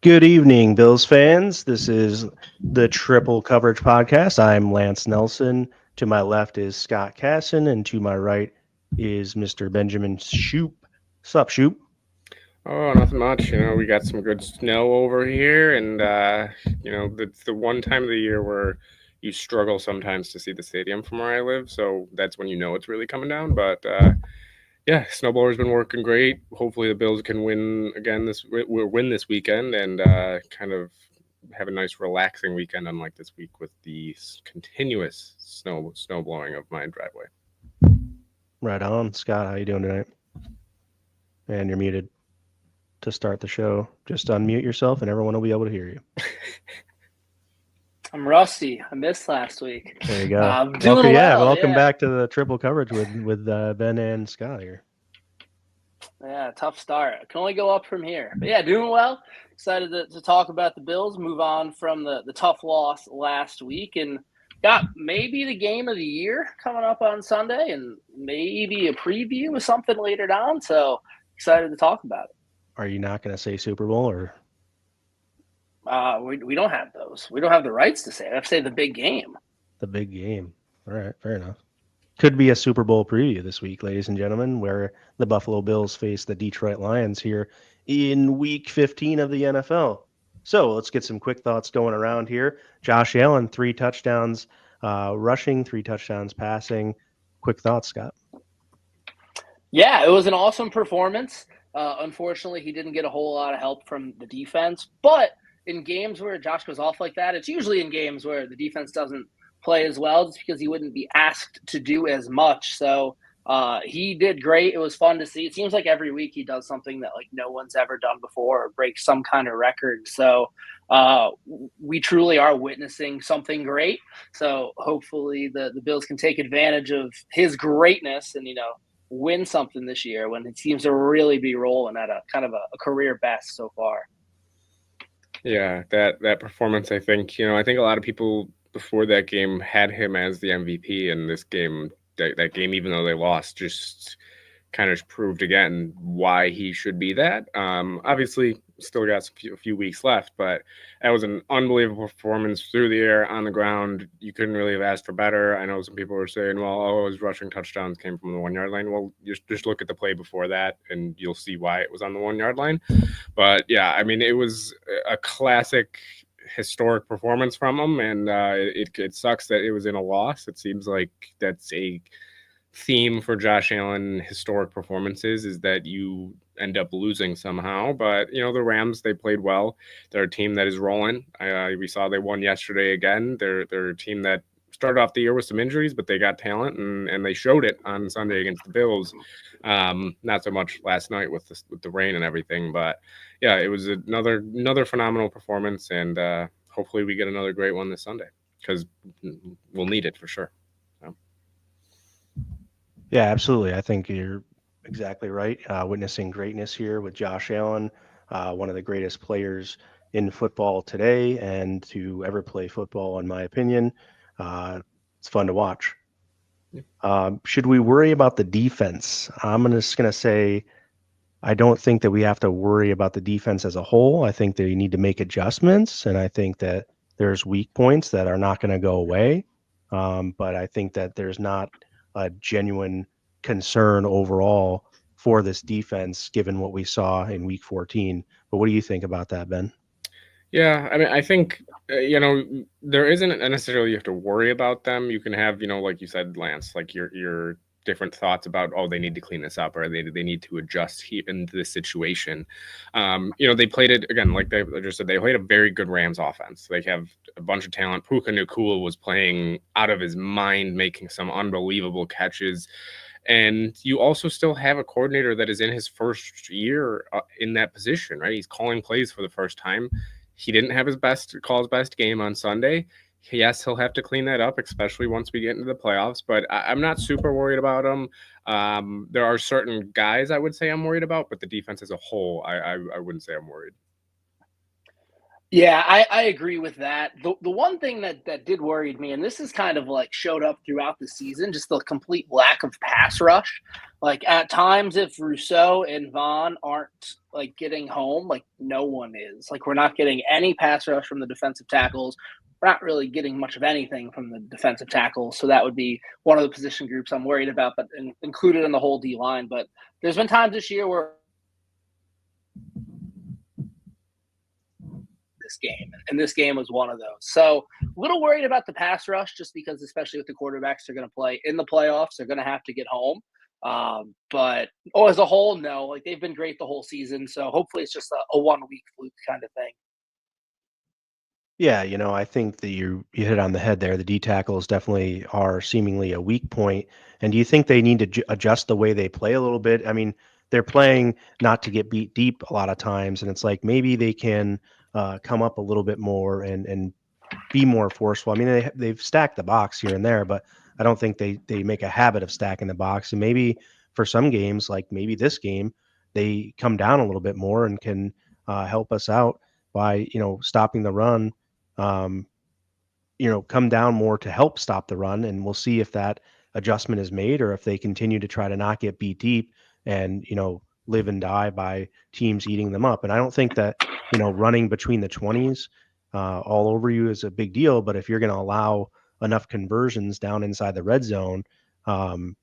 Good evening, Bills fans. This is the Triple Coverage Podcast. I'm Lance Nelson. To my left is Scott Casson, and to my right is Mr. Benjamin Shoop. Sup, Shoop? Oh, nothing much. We got some good snow over here, and it's the one time of the year where you struggle sometimes to see the stadium from where I live. So that's when you know it's really coming down. But yeah, snowblower's been working great. Hopefully, the Bills can win again win this weekend, and kind of have a nice relaxing weekend, unlike this week with the continuous snow blowing of my driveway. Right on. Scott, how you doing tonight? And you're muted to start the show. Just unmute yourself, and everyone will be able to hear you. I'm rusty. I missed last week. There you go. I'm doing welcome back to the Triple Coverage with Ben and Scott here. Yeah, tough start. I can only go up from here. But yeah, doing well. Excited to talk about the Bills, move on from the tough loss last week, and got maybe the game of the year coming up on Sunday, and maybe a preview of something later on. So excited to talk about it. Are you not going to say Super Bowl or? We don't have those. We don't have the rights to say it. I have to say the big game. The big game. All right, fair enough. Could be a Super Bowl preview this week, ladies and gentlemen, where the Buffalo Bills face the Detroit Lions here in Week 15 of the NFL. So let's get some quick thoughts going around here. Josh Allen, 3 touchdowns rushing, 3 touchdowns passing. Quick thoughts, Scott. Yeah, it was an awesome performance. Unfortunately, he didn't get a whole lot of help from the defense, but in games where Josh goes off like that, it's usually in games where the defense doesn't play as well just because he wouldn't be asked to do as much. So he did great. It was fun to see. It seems like every week he does something that like no one's ever done before or breaks some kind of record. So we truly are witnessing something great. So hopefully the Bills can take advantage of his greatness and, win something this year when it seems to really be rolling at a kind of a career best so far. Yeah, that performance, I think a lot of people before that game had him as the MVP, and this game, that game, even though they lost, just kind of proved again why he should be that. Obviously, still got a few weeks left, but that was an unbelievable performance through the air, on the ground. You couldn't really have asked for better. I know some people were saying, well, all his rushing touchdowns came from the 1 yard line. Well, just look at the play before that, and you'll see why it was on the 1 yard line. But yeah, I mean, it was a classic historic performance from him, and it sucks that it was in a loss. It seems like that's a theme for Josh Allen historic performances, is that you end up losing somehow. But the Rams, they played well. They're a team that is rolling. We saw they won yesterday again. They're a team that started off the year with some injuries, but they got talent, and they showed it on Sunday against the Bills. Not so much last night with the rain and everything, but yeah, it was another phenomenal performance, and hopefully we get another great one this Sunday, because we'll need it for sure. Yeah, absolutely. I think you're exactly right. Witnessing greatness here with Josh Allen, one of the greatest players in football today and to ever play football, in my opinion. It's fun to watch. Should we worry about the defense? I'm just going to say I don't think that we have to worry about the defense as a whole. I think they need to make adjustments, and I think that there's weak points that are not going to go away. But I think that there's not a genuine concern overall for this defense, given what we saw in Week 14. But what do you think about that, Ben? Yeah, I mean, I think there isn't necessarily you have to worry about them. You can have, like you said, Lance, like your different thoughts about, oh, they need to clean this up, or they need to adjust into this situation. They played it again, like they just said, they played a very good Rams offense. They have a bunch of talent. Puka Nacua was playing out of his mind, making some unbelievable catches. And you also still have a coordinator that is in his first year in that position, right? He's calling plays for the first time. He didn't have his best game on Sunday. Yes, he'll have to clean that up, especially once we get into the playoffs. But I'm not super worried about him. There are certain guys I would say I'm worried about, but the defense as a whole, I wouldn't say I'm worried. Yeah, I agree with that. The one thing that did worry me, and this is kind of like showed up throughout the season, just the complete lack of pass rush. Like at times, if Rousseau and Vaughn aren't like getting home, like no one is. Like we're not getting any pass rush from the defensive tackles. We're not really getting much of anything from the defensive tackles. So that would be one of the position groups I'm worried about, but included in the whole D line. But there's been times this year where this game. And this game was one of those. So a little worried about the pass rush just because, especially with the quarterbacks they're going to play in the playoffs, they're going to have to get home. But as a whole, no, like they've been great the whole season. So hopefully it's just a 1 week fluke kind of thing. Yeah, I think that you hit it on the head there. The D tackles definitely are seemingly a weak point. And do you think they need to adjust the way they play a little bit? I mean, they're playing not to get beat deep a lot of times, and it's like maybe they can come up a little bit more and be more forceful. I mean, they've stacked the box here and there, but I don't think they make a habit of stacking the box. And maybe for some games, like maybe this game, they come down a little bit more and can help us out by stopping the run. Um, come down more to help stop the run, and we'll see if that adjustment is made or if they continue to try to not get beat deep and live and die by teams eating them up. And I don't think that running between the 20s all over you is a big deal, but if you're going to allow enough conversions down inside the red zone, um,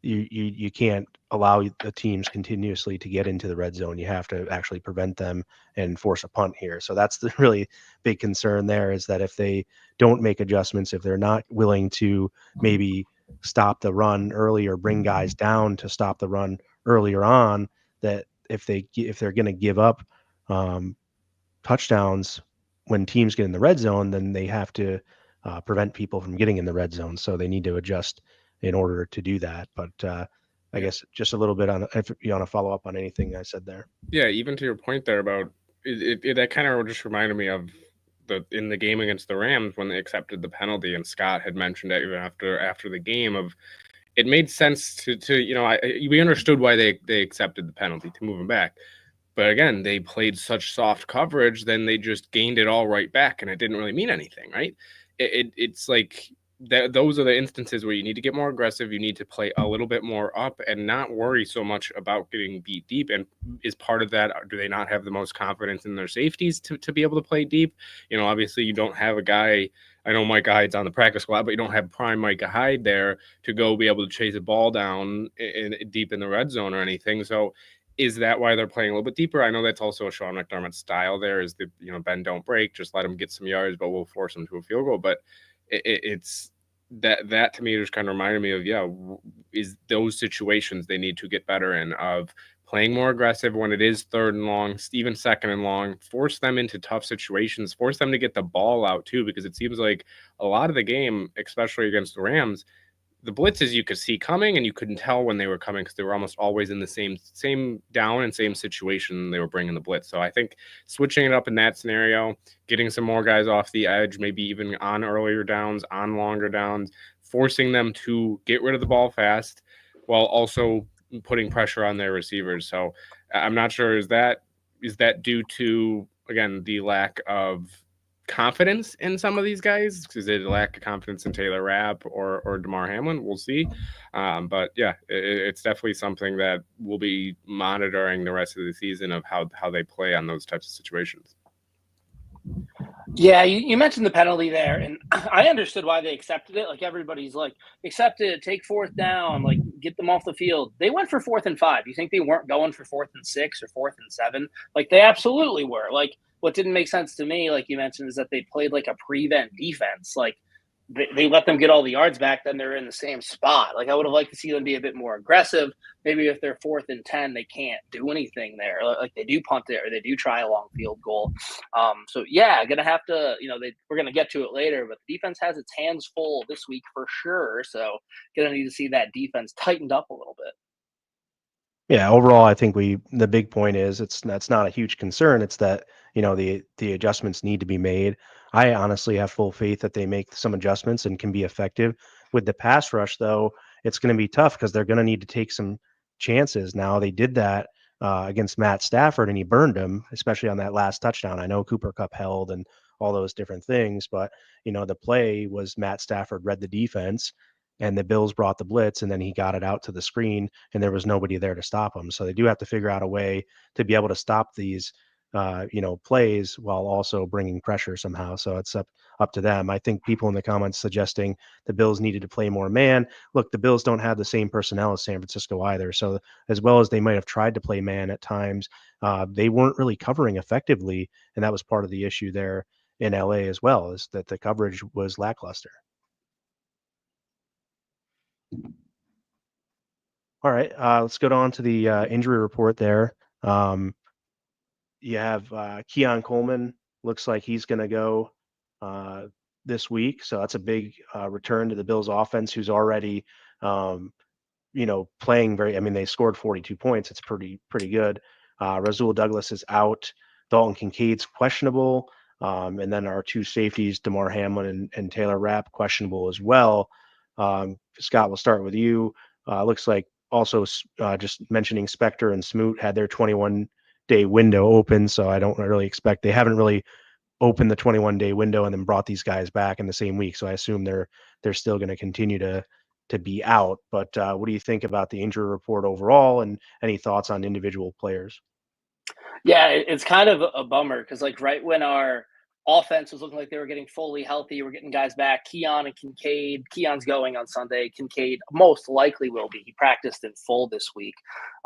you can't allow the teams continuously to get into the red zone. You have to actually prevent them and force a punt here. So that's the really big concern there, is that if they don't make adjustments, if they're not willing to maybe stop the run early or bring guys down to stop the run earlier on, that if they're going to give up touchdowns when teams get in the red zone, then they have to prevent people from getting in the red zone. So they need to adjust in order to do that. But I guess just a little bit on if you want to follow up on anything I said there. Yeah, even to your point there about it that kind of just reminded me of in the game against the Rams when they accepted the penalty, and Scott had mentioned it even after the game of it made sense to we understood why they accepted the penalty to move him back. But again, they played such soft coverage, then they just gained it all right back, and it didn't really mean anything, right? It's like those are the instances where you need to get more aggressive. You need to play a little bit more up and not worry so much about getting beat deep. And is part of that, do they not have the most confidence in their safeties to be able to play deep? Obviously you don't have a guy. I know Micah Hyde's on the practice squad, but you don't have prime Micah Hyde there to go be able to chase a ball down deep in the red zone or anything. So is that why they're playing a little bit deeper? I know that's also a Sean McDermott style there, is the bend don't break, just let them get some yards, but we'll force them to a field goal. But it's that to me just kind of reminded me of is those situations they need to get better in, of playing more aggressive when it is third and long, even second and long, force them into tough situations, force them to get the ball out too, because it seems like a lot of the game, especially against the Rams, the blitzes you could see coming and you couldn't tell when they were coming because they were almost always in the same down and same situation they were bringing the blitz. So I think switching it up in that scenario, getting some more guys off the edge, maybe even on earlier downs, on longer downs, forcing them to get rid of the ball fast while also putting pressure on their receivers. So I'm not sure, is that due to, again, the lack of confidence in some of these guys? Is it a lack of confidence in Taylor Rapp or DeMar Hamlin? We'll see. But yeah, it's definitely something that we'll be monitoring the rest of the season, of how they play on those types of situations. Yeah, you mentioned the penalty there, and I understood why they accepted it. Like everybody's like, accept it, take fourth down, like get them off the field. They went for 4th and 5. You think they weren't going for 4th and 6 or 4th and 7? Like they absolutely were. Like what didn't make sense to me, like you mentioned, is that they played like a prevent defense. Like they let them get all the yards back, then they're in the same spot. Like I would have liked to see them be a bit more aggressive. Maybe if they're 4th and 10, they can't do anything there. Like they do punt it or they do try a long field goal. So yeah, gonna have to, we're gonna get to it later, but the defense has its hands full this week for sure. So gonna need to see that defense tightened up a little bit. Yeah, overall, I think the big point is that's not a huge concern. It's that, the adjustments need to be made. I honestly have full faith that they make some adjustments and can be effective. With the pass rush, though, it's going to be tough because they're going to need to take some chances. Now, they did that against Matt Stafford, and he burned him, especially on that last touchdown. I know Cooper Cup held and all those different things, but the play was Matt Stafford read the defense, and the Bills brought the blitz, and then he got it out to the screen, and there was nobody there to stop him. So they do have to figure out a way to be able to stop these plays while also bringing pressure somehow. So it's up to them. I think people in the comments suggesting the Bills needed to play more man. Look, the Bills don't have the same personnel as San Francisco either. So as well as they might have tried to play man at times, they weren't really covering effectively, and that was part of the issue there in LA as well, is that the coverage was lackluster. All right, let's go on to the injury report there. You have Keon Coleman. Looks like he's going to go this week. So that's a big return to the Bills offense, who's already, playing they scored 42 points. It's pretty good. Rasul Douglas is out. Dalton Kincaid's questionable. And then our two safeties, DeMar Hamlin and Taylor Rapp, questionable as well. Scott, we'll start with you. Looks like also just mentioning Spector and Smoot had their 21-day window open, so I don't really expect, they haven't really opened the 21-day window and then brought these guys back in the same week. So I assume they're still going to continue to be out. But what do you think about the injury report overall, and any thoughts on individual players? Yeah, it's kind of a bummer because right when our offense was looking like they were getting fully healthy, we're getting guys back. Keon and Kincaid. Keon's going on Sunday. Kincaid most likely will be. He practiced in full this week.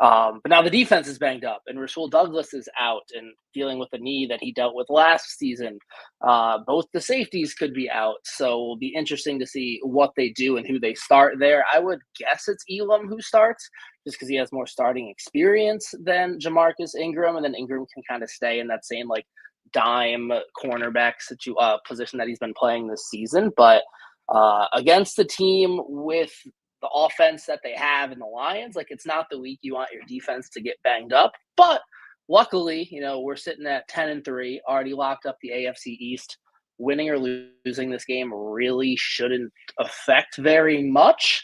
But now the defense is banged up, and Rasul Douglas is out and dealing with a knee that he dealt with last season. Both the safeties could be out, so it'll be interesting to see what they do and who they start there. I would guess it's Elam who starts, just because he has more starting experience than Jamarcus Ingram, and then Ingram can kind of stay in that same dime cornerback position that he's been playing this season. But against the team with the offense that they have in the Lions, it's not the week you want your defense to get banged up. But luckily, we're sitting at 10-3, already locked up the AFC East. Winning or losing this game really shouldn't affect very much.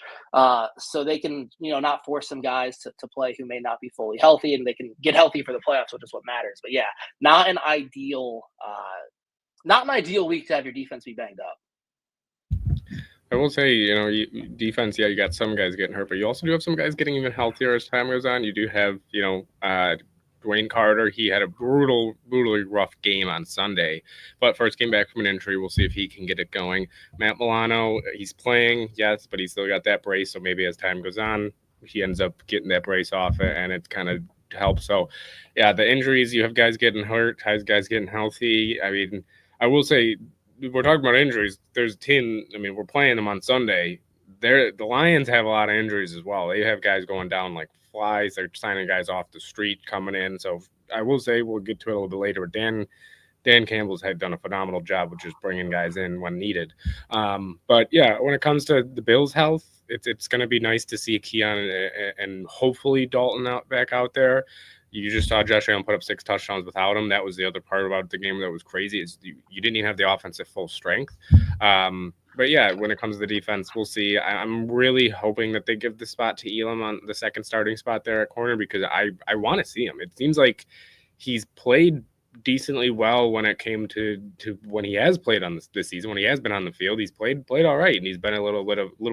So they can, not force some guys to play who may not be fully healthy, and they can get healthy for the playoffs, which is what matters. But yeah, not an ideal week to have your defense be banged up. I will say, defense, you got some guys getting hurt, but you also do have some guys getting even healthier as time goes on. You do have, Dwayne Carter. He had a brutally rough game on Sunday, but first came back from an injury. We'll see if he can get it going. Matt Milano, he's playing, yes, but he's still got that brace. So maybe as time goes on, he ends up getting that brace off, and it kind of helps. So, yeah, the injuries, you have guys getting hurt, guys getting healthy. I mean, I will say, we're talking about injuries. There's a team, we're playing them on Sunday. The Lions have a lot of injuries as well. They have guys going down like flies. They're signing guys off the street coming in. So I will say, we'll get to it a little bit later, but Dan Campbell's had done a phenomenal job with just bringing guys in when needed. But yeah, when it comes to the Bills' health, it's going to be nice to see Keon and hopefully Dalton back out there. You just saw Josh Allen put up 6 touchdowns without him. That was the other part about the game that was crazy, is you didn't even have the offense at full strength. But yeah, when it comes to the defense, we'll see. I'm really hoping that they give the spot to Elam on the second starting spot there at corner, because I want to see him. It seems like he's played decently well when it came to when he has played on this season. When he has been on the field, he's played all right, and he's been a little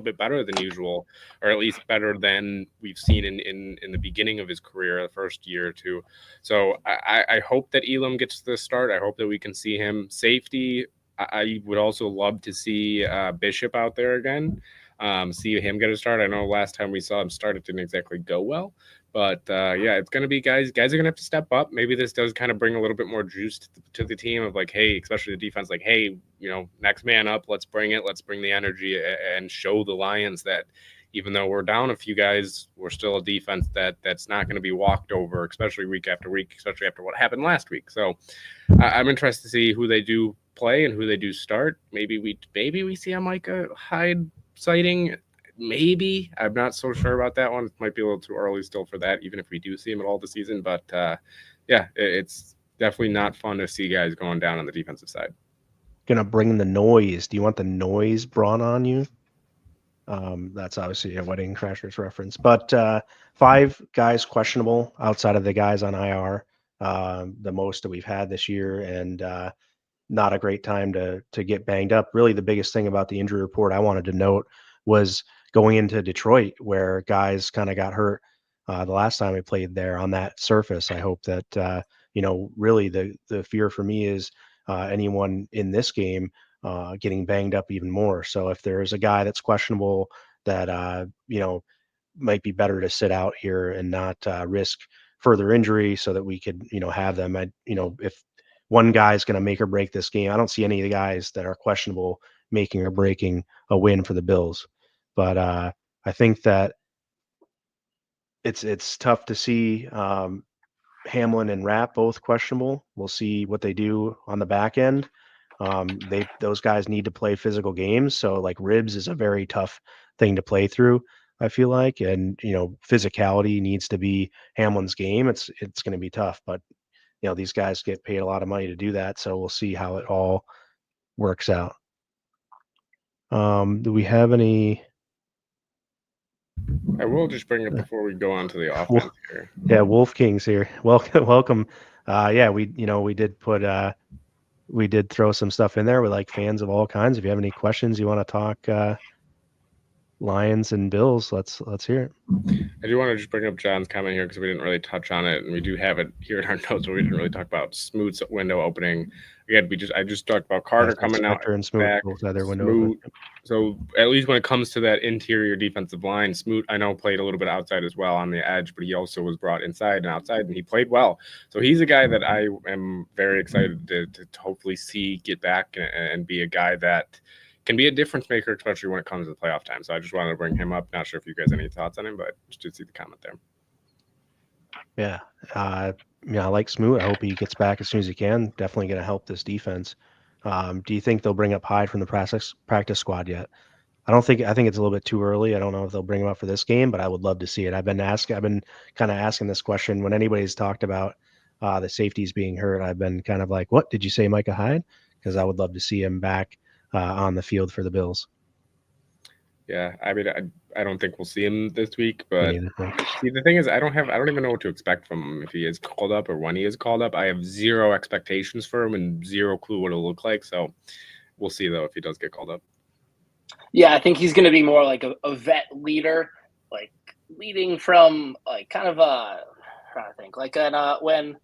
bit better than usual, or at least better than we've seen in the beginning of his career, the first year or two. So I hope that Elam gets the start. I hope that we can see him. Safety, I would also love to see Bishop out there again. See him get a start. I know last time we saw him start, it didn't exactly go well. But yeah, it's going to be guys are going to have to step up. Maybe this does kind of bring a little bit more juice to the team of hey, especially the defense, hey, next man up. Let's bring it. Let's bring the energy and show the Lions that even though we're down a few guys, we're still a defense that's not going to be walked over, especially week after week, especially after what happened last week. So I'm interested to see who they do play and who they do start. Maybe we see a Micah Hyde sighting. Maybe. I'm not so sure about that one. It might be a little too early still for that, even if we do see him at all this season. But yeah, it's definitely not fun to see guys going down on the defensive side. Gonna bring the noise. Do you want the noise brought on you? That's obviously a Wedding Crashers reference. But 5 guys questionable outside of the guys on IR, the most that we've had this year, and not a great time to get banged up. Really, the biggest thing about the injury report I wanted to note was going into Detroit, where guys kind of got hurt the last time we played there on that surface. I hope that really the fear for me is anyone in this game getting banged up even more. So if there's a guy that's questionable that might be better to sit out here and not risk further injury, so that we could have them. If one guy's going to make or break this game, I don't see any of the guys that are questionable making or breaking a win for the Bills. But I think that it's tough to see Hamlin and Rapp both questionable. We'll see what they do on the back end. Those guys need to play physical games, so like ribs is a very tough thing to play through, I feel like, and physicality needs to be Hamlin's game. It's going to be tough, but these guys get paid a lot of money to do that, so we'll see how it all works out. Do we have any? I will just bring it before we go on to the offense here. Yeah, Wolf King's here. Welcome. We did put we did throw some stuff in there with like fans of all kinds. If you have any questions you want to talk Lions and Bills, let's hear it. I do want to just bring up John's comment here because we didn't really touch on it, and we do have it here in our notes, but we didn't really talk about Smoot's window opening. Again, I just talked about Carter coming out and Smoot back. both had their window Smoot. open. So at least when it comes to that interior defensive line, Smoot, I know, played a little bit outside as well on the edge, but he also was brought inside and outside, and he played well. So he's a guy that I am very excited to hopefully see get back and be a guy that can be a difference maker, especially when it comes to the playoff time. So I just wanted to bring him up. Not sure if you guys have any thoughts on him, but just did see the comment there. Yeah. I like Smoot. I hope he gets back as soon as he can. Definitely going to help this defense. Do you think they'll bring up Hyde from the practice squad yet? I think it's a little bit too early. I don't know if they'll bring him up for this game, but I would love to see it. I've been kind of asking this question when anybody's talked about the safeties being hurt. I've been kind of like, what did you say, Micah Hyde? Because I would love to see him back on the field for the Bills. Yeah, I mean, I don't think we'll see him this week, but see, the thing is, I don't even know what to expect from him if he is called up or when he is called up. I have zero expectations for him and zero clue what it'll look like. So we'll see though if he does get called up. Yeah, I think he's going to be more like a vet leader, like leading from like kind of trying to think like when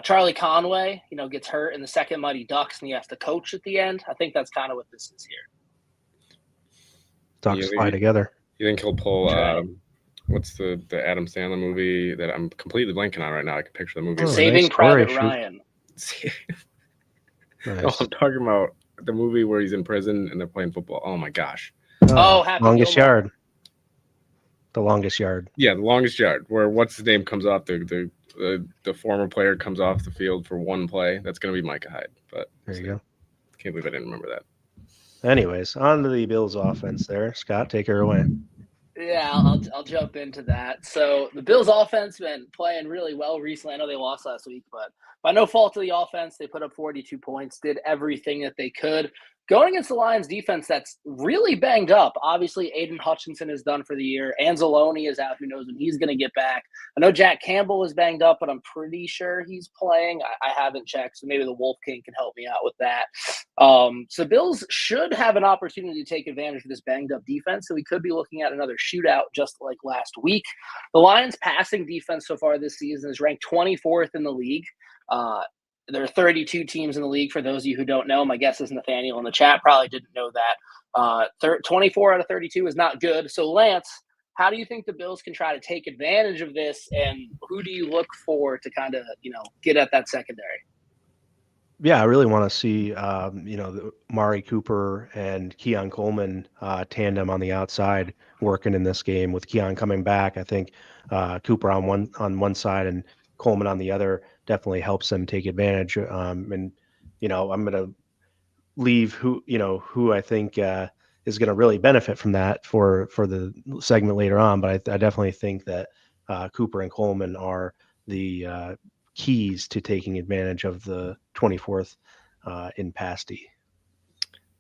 Charlie Conway, gets hurt in the second Mighty Ducks and he has to coach at the end. I think that's kind of what this is here. Ducks fly together. You think he'll pull? What's the Adam Sandler movie that I'm completely blanking on right now? I can picture the movie. Saving Private Ryan. Nice. Oh, I'm talking about the movie where he's in prison and they're playing football. Oh my gosh. Happy Longest Gilmore. Yard. The Longest Yard. Yeah, the Longest Yard. Where what's his name comes off the former player comes off the field for one play. That's going to be Micah Hyde. But there you go. Can't believe I didn't remember that. Anyways, on to the Bills offense there. Scott, take her away. Yeah, I'll jump into that. So the Bills offense been playing really well recently. I know they lost last week, but by no fault of the offense, they put up 42 points, did everything that they could. Going against the Lions defense that's really banged up. Obviously, Aiden Hutchinson is done for the year. Anzalone is out. Who knows when he's going to get back. I know Jack Campbell is banged up, but I'm pretty sure he's playing. I haven't checked, so maybe the Wolf King can help me out with that. So Bills should have an opportunity to take advantage of this banged-up defense, so we could be looking at another shootout just like last week. The Lions' passing defense so far this season is ranked 24th in the league. There are 32 teams in the league, for those of you who don't know. My guess is Nathaniel in the chat probably didn't know that. 24 out of 32 is not good. So, Lance, how do you think the Bills can try to take advantage of this, and who do you look for to kind of, get at that secondary? Yeah, I really want to see, the Mari Cooper and Keon Coleman tandem on the outside working in this game. With Keon coming back, I think Cooper on one side and Coleman on the other definitely helps them take advantage. And I'm going to leave who I think is going to really benefit from that for the segment later on. But I definitely think that Cooper and Coleman are the keys to taking advantage of the 24th in pass D.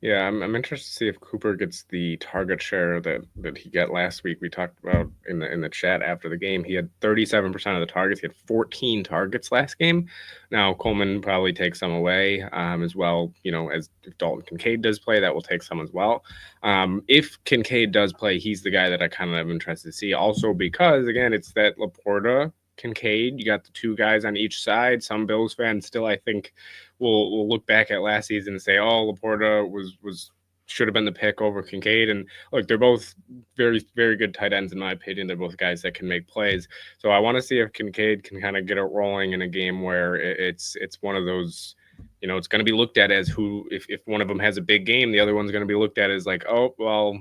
Yeah, I'm interested to see if Cooper gets the target share that he got last week. We talked about in the chat after the game. He had 37% of the targets. He had 14 targets last game. Now Coleman probably takes some away as well. You know, as if Dalton Kincaid does play, that will take some as well. If Kincaid does play, he's the guy that I kind of am interested to see. Also because again, it's that Laporta Kincaid. You got the two guys on each side. Some Bills fans still, I think, will look back at last season and say, "Oh, Laporta was should have been the pick over Kincaid." And look, they're both very, very good tight ends in my opinion. They're both guys that can make plays. So I want to see if Kincaid can kind of get it rolling in a game where it's one of those. You know, it's going to be looked at as who, if one of them has a big game, the other one's going to be looked at as like, oh, well,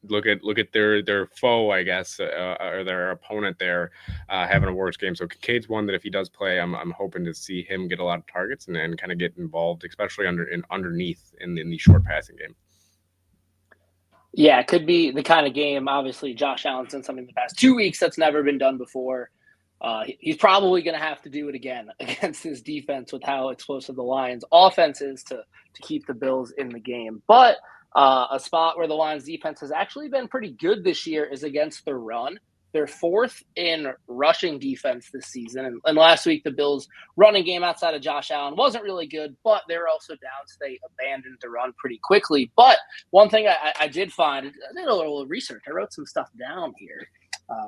look at their foe, I guess, or their opponent there having a worse game. So Kincaid's one that if he does play, I'm hoping to see him get a lot of targets and kind of get involved, especially underneath in the short passing game. Yeah, it could be the kind of game. Obviously, Josh Allen's done something in the past 2 weeks that's never been done before. He's probably going to have to do it again against his defense with how explosive the Lions' offense is to keep the Bills in the game. But a spot where the Lions' defense has actually been pretty good this year is against the run. They're fourth in rushing defense this season. And last week, the Bills' running game outside of Josh Allen wasn't really good, but they were also down, so they abandoned the run pretty quickly. But one thing I did find, I did a little research. I wrote some stuff down here.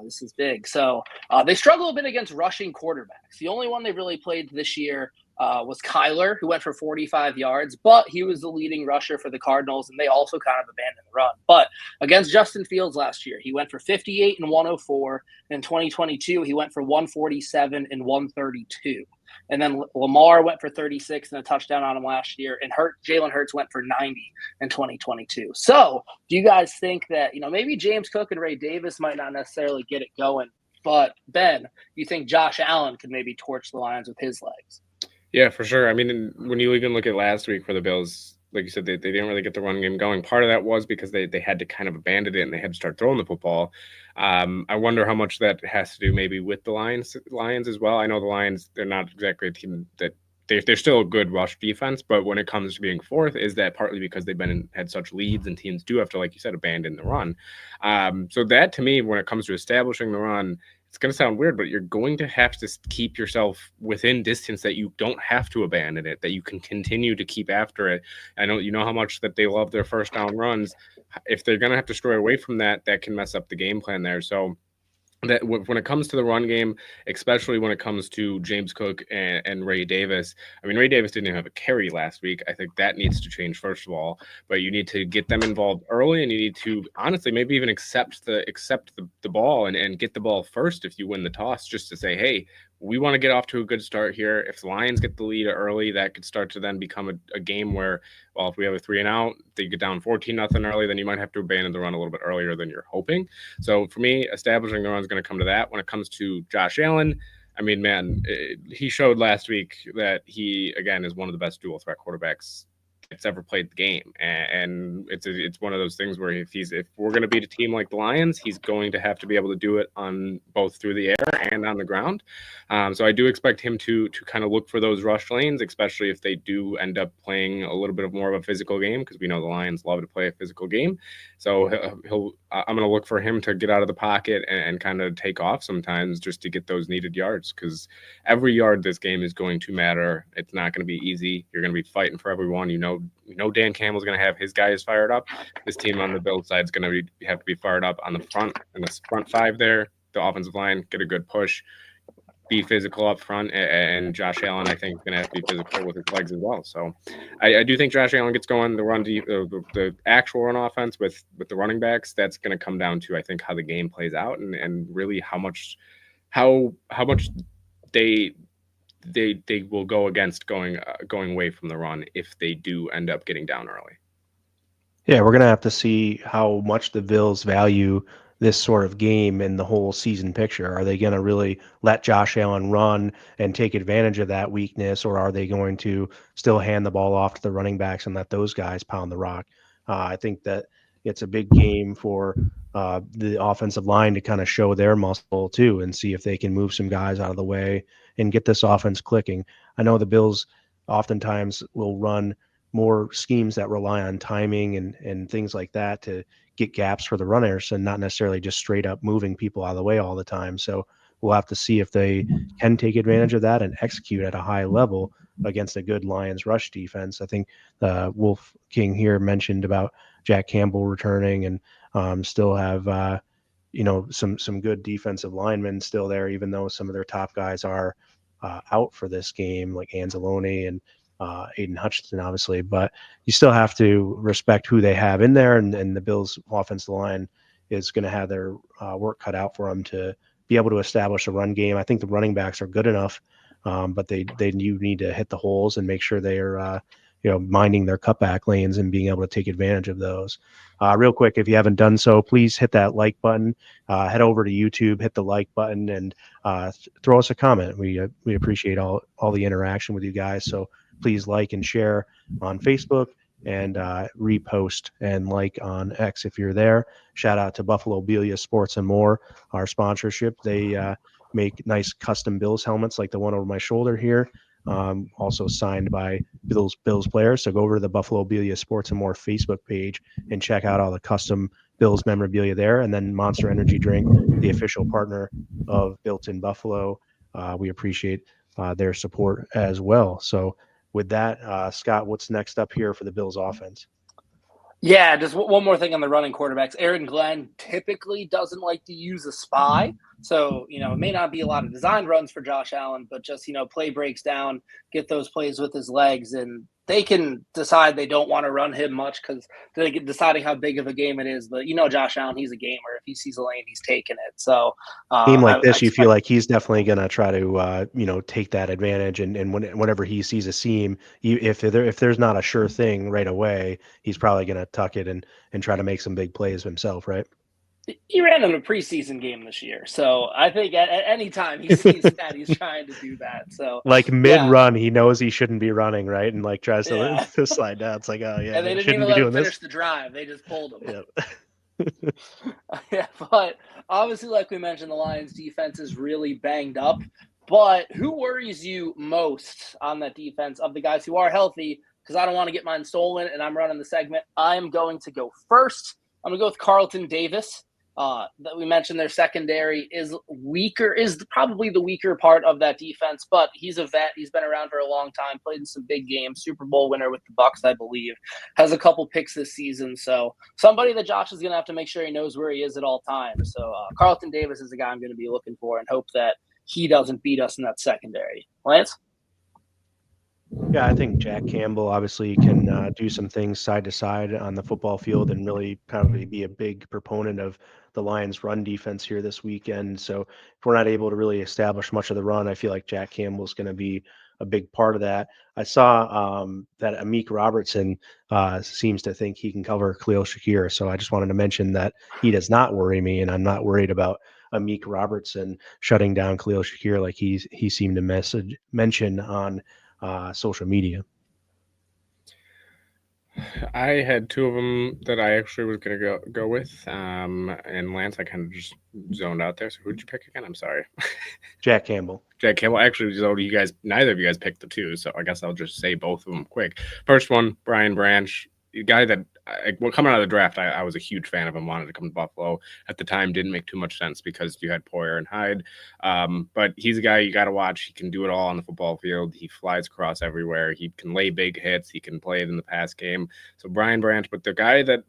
This is big. So they struggle a bit against rushing quarterbacks. The only one they really played this year was Kyler, who went for 45 yards, but he was the leading rusher for the Cardinals, and they also kind of abandoned the run. But against Justin Fields last year, he went for 58 and 104. In 2022, he went for 147 and 132. And then Lamar went for 36 and a touchdown on him last year, and Jalen Hurts went for 90 in 2022. So do you guys think that, maybe James Cook and Ray Davis might not necessarily get it going, but Ben, you think Josh Allen could maybe torch the Lions with his legs? Yeah, for sure. I mean, when you even look at last week for the Bills, like you said, they didn't really get the run game going. Part of that was because they had to kind of abandon it and they had to start throwing the football. I wonder how much that has to do maybe with the Lions as well. I know the Lions, they're not exactly a team that they're still a good rush defense, but when it comes to being fourth, is that partly because they've had such leads and teams do have to, like you said, abandon the run. So that to me, when it comes to establishing the run, it's going to sound weird, but you're going to have to keep yourself within distance that you don't have to abandon it, that you can continue to keep after it. I know you know how much that they love their first down runs. If they're going to have to stray away from that, that can mess up the game plan there. So that when it comes to the run game, especially when it comes to James Cook and Ray Davis, I mean, Ray Davis didn't even have a carry last week. I think that needs to change, first of all, but you need to get them involved early, and you need to honestly maybe even accept the ball and get the ball first if you win the toss, just to say, hey, we want to get off to a good start here. If the Lions get the lead early, that could start to then become a game where, well, if we have a 3-and-out, they get down 14-0 early, then you might have to abandon the run a little bit earlier than you're hoping. So for me, establishing the run is going to come to that. When it comes to Josh Allen, I mean, man, he showed last week that he, again, is one of the best dual threat quarterbacks that's ever played the game, and it's one of those things where if we're going to beat a team like the Lions, he's going to have to be able to do it on both through the air and on the ground. So I do expect him to kind of look for those rush lanes, especially if they do end up playing a little bit of more of a physical game, because we know the Lions love to play a physical game. So I'm going to look for him to get out of the pocket and kind of take off sometimes just to get those needed yards, because every yard this game is going to matter. It's not going to be easy. You're going to be fighting for everyone. You know Dan Campbell's going to have his guys fired up. This team on the Bills side is going to have to be fired up on the front, and the front five there, the offensive line, get a good push, be physical up front, and Josh Allen, I think, is going to have to be physical with his legs as well. So I do think Josh Allen gets going. The run, the actual run offense with the running backs, that's going to come down to, I think, how the game plays out and really how much they will go against going away from the run if they do end up getting down early. Yeah, we're going to have to see how much the Bills value this sort of game in the whole season picture. Are they going to really let Josh Allen run and take advantage of that weakness, or are they going to still hand the ball off to the running backs and let those guys pound the rock? I think that it's a big game for the offensive line to kind of show their muscle too and see if they can move some guys out of the way and get this offense clicking. I know the Bills oftentimes will run more schemes that rely on timing and things like that to get gaps for the runners and not necessarily just straight up moving people out of the way all the time. So we'll have to see if they can take advantage of that and execute at a high level against a good Lions rush defense. I think Wolf King here mentioned about Jack Campbell returning and still have some good defensive linemen still there, even though some of their top guys are out for this game, like Anzalone and Aiden Hutchinson, obviously. But you still have to respect who they have in there, and the Bills' offensive line is going to have their work cut out for them to be able to establish a run game. I think the running backs are good enough, but they need to hit the holes and make sure they are minding their cutback lanes and being able to take advantage of those. Real quick, if you haven't done so, please hit that like button. Head over to YouTube, hit the like button, and throw us a comment. We appreciate all the interaction with you guys. So please like and share on Facebook and repost and like on X if you're there. Shout out to Buffalo Belia Sports and More, our sponsorship. They make nice custom Bills helmets like the one over my shoulder here. Also signed by Bills players. So go over to the Buffalo Belia Sports and More Facebook page and check out all the custom Bills memorabilia there. And then Monster Energy Drink, the official partner of Built in Buffalo. We appreciate their support as well. So with that, Scott, what's next up here for the Bills offense? Yeah, just one more thing on the running quarterbacks. Aaron Glenn typically doesn't like to use a spy. So, it may not be a lot of designed runs for Josh Allen, but just, play breaks down, get those plays with his legs, and they can decide they don't want to run him much because they're deciding how big of a game it is. But, Josh Allen, he's a gamer. If he sees a lane, he's taking it. So, game like this, you feel like he's definitely going to try to, take that advantage. And whenever he sees a seam, if there's not a sure thing right away, he's probably going to tuck it and try to make some big plays himself, right? He ran in a preseason game this year, so I think at any time he sees that, he's trying to do that. So, like mid-run, he knows he shouldn't be running, right, and like tries to slide down. It's like, oh yeah, and they didn't even let him finish the drive; they just pulled him. Yep. Yeah, but obviously, like we mentioned, the Lions' defense is really banged up. But who worries you most on that defense of the guys who are healthy? Because I don't want to get mine stolen, and I'm running the segment. I'm going to go first. I'm going to go with Carlton Davis. That we mentioned their secondary is probably the weaker part of that defense, but he's a vet. He's been around for a long time, played in some big games, Super Bowl winner with the Bucs, I believe, has a couple picks this season. So somebody that Josh is going to have to make sure he knows where he is at all times. So Carlton Davis is the guy I'm going to be looking for and hope that he doesn't beat us in that secondary. Lance? Yeah, I think Jack Campbell obviously can do some things side to side on the football field and really probably be a big proponent of the Lions' run defense here this weekend. So if we're not able to really establish much of the run, I feel like Jack Campbell's going to be a big part of that. I saw that Amik Robertson seems to think he can cover Khalil Shakir. So I just wanted to mention that he does not worry me, and I'm not worried about Amik Robertson shutting down Khalil Shakir like he seemed to mention on social media. I had two of them that I actually was going to go with. And Lance, I kind of just zoned out there. So who'd you pick again? I'm sorry. Jack Campbell. Jack Campbell. Actually, so neither of you guys picked the two. So I guess I'll just say both of them quick. First one, Brian Branch, a guy that coming out of the draft, I was a huge fan of him, wanted to come to Buffalo. At the time, didn't make too much sense because you had Poyer and Hyde. But he's a guy you got to watch. He can do it all on the football field. He flies across everywhere. He can lay big hits. He can play it in the pass game. So Brian Branch, but the guy that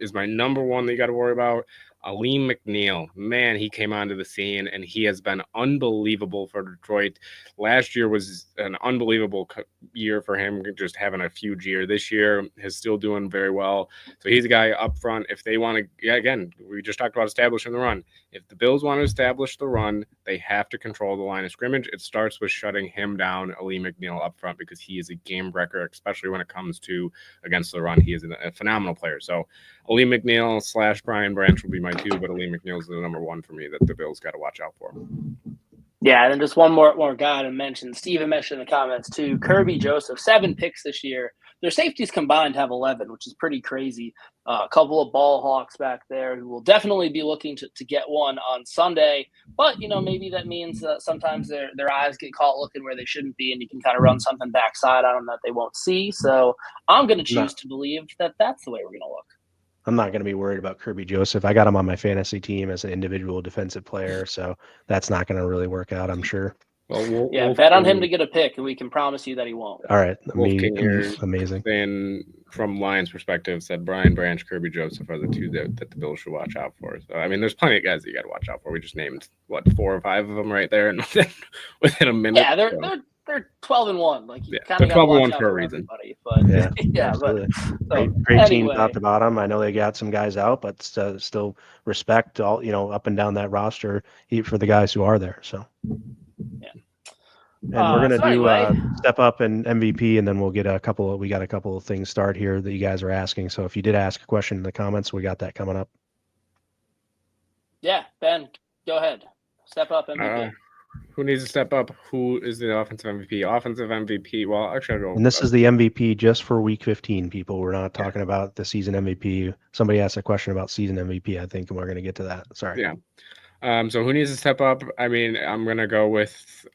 is my number one that you got to worry about, Aleem McNeil. Man, he came onto the scene, and he has been unbelievable for Detroit. Last year was an unbelievable year for him, just having a huge year. This year is still doing very well. So he's a guy up front. If they want to, again, we just talked about establishing the run. If the Bills want to establish the run, they have to control the line of scrimmage. It starts with shutting him down, Aleem McNeil, up front, because he is a game wrecker, especially when it comes to against the run. He is a phenomenal player. So Aleem McNeil / Brian Branch will be my two, but Aleem McNeil is the number one for me that the Bills got to watch out for. Yeah, and then just one more guy to mention. Steven mentioned in the comments too. Kirby Joseph, 7 picks this year. Their safeties combined have 11, which is pretty crazy. A couple of ball hawks back there who will definitely be looking to get one on Sunday. But, maybe that means sometimes their eyes get caught looking where they shouldn't be, and you can kind of run something backside on them that they won't see. So I'm going to choose to believe that that's the way we're going to look. I'm not going to be worried about Kirby Joseph. I got him on my fantasy team as an individual defensive player, so that's not going to really work out, I'm sure. Well, bet on him to get a pick, and we can promise you that he won't. All right. Amazing. Then, from Lions' perspective, said Brian Branch, Kirby Joseph are the two that the Bills should watch out for. So, I mean, there's plenty of guys that you got to watch out for. We just named, 4 or 5 of them right there, and within a minute. Yeah, they're 12-1. Like, you kind of got to watch out for a reason. But yeah, but great team top to bottom. I know they got some guys out, but still respect all up and down that roster for the guys who are there. So yeah. And we're gonna do step up and MVP, and then we'll get we got a couple of things start here that you guys are asking. So if you did ask a question in the comments, we got that coming up. Yeah, Ben, go ahead. Step up MVP. Who needs to step up? Who is the offensive MVP? Offensive MVP. Well, actually, I'll go. And this is the MVP just for Week 15, people. We're not talking about the season MVP. Somebody asked a question about season MVP, I think, and we're going to get to that. Sorry. Yeah. So who needs to step up? I mean, I'm going to go with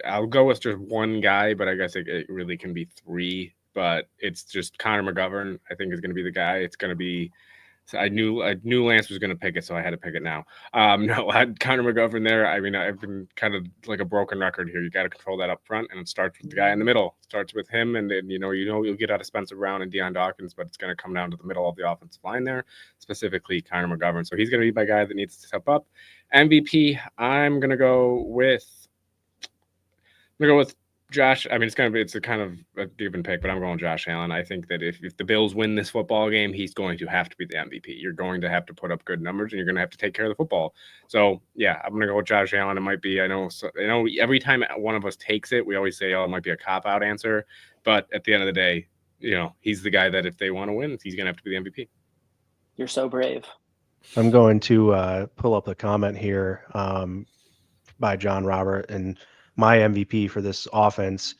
I'll go with just one guy, but I guess it really can be 3. But it's just Connor McGovern, I think, is going to be the guy. It's going to be So I knew Lance was going to pick it, so I had to pick it now. No, I had Connor McGovern there. I mean, I've been kind of like a broken record here. You got to control that up front, and it starts with the guy in the middle. It starts with him, and then you'll get out of Spencer Brown and Deion Dawkins, but it's going to come down to the middle of the offensive line there, specifically Connor McGovern. So he's going to be my guy that needs to step up. MVP, I'm going to go with Josh. I mean, it's a kind of a given pick, but I'm going Josh Allen. I think that if the Bills win this football game, he's going to have to be the MVP. You're going to have to put up good numbers, and you're going to have to take care of the football. So yeah, I'm going to go with Josh Allen. It might be, I know every time one of us takes it, we always say, oh, it might be a cop-out answer. But at the end of the day, he's the guy that if they want to win, he's going to have to be the MVP. You're so brave. I'm going to pull up a comment here by John Robert, and my MVP for this offense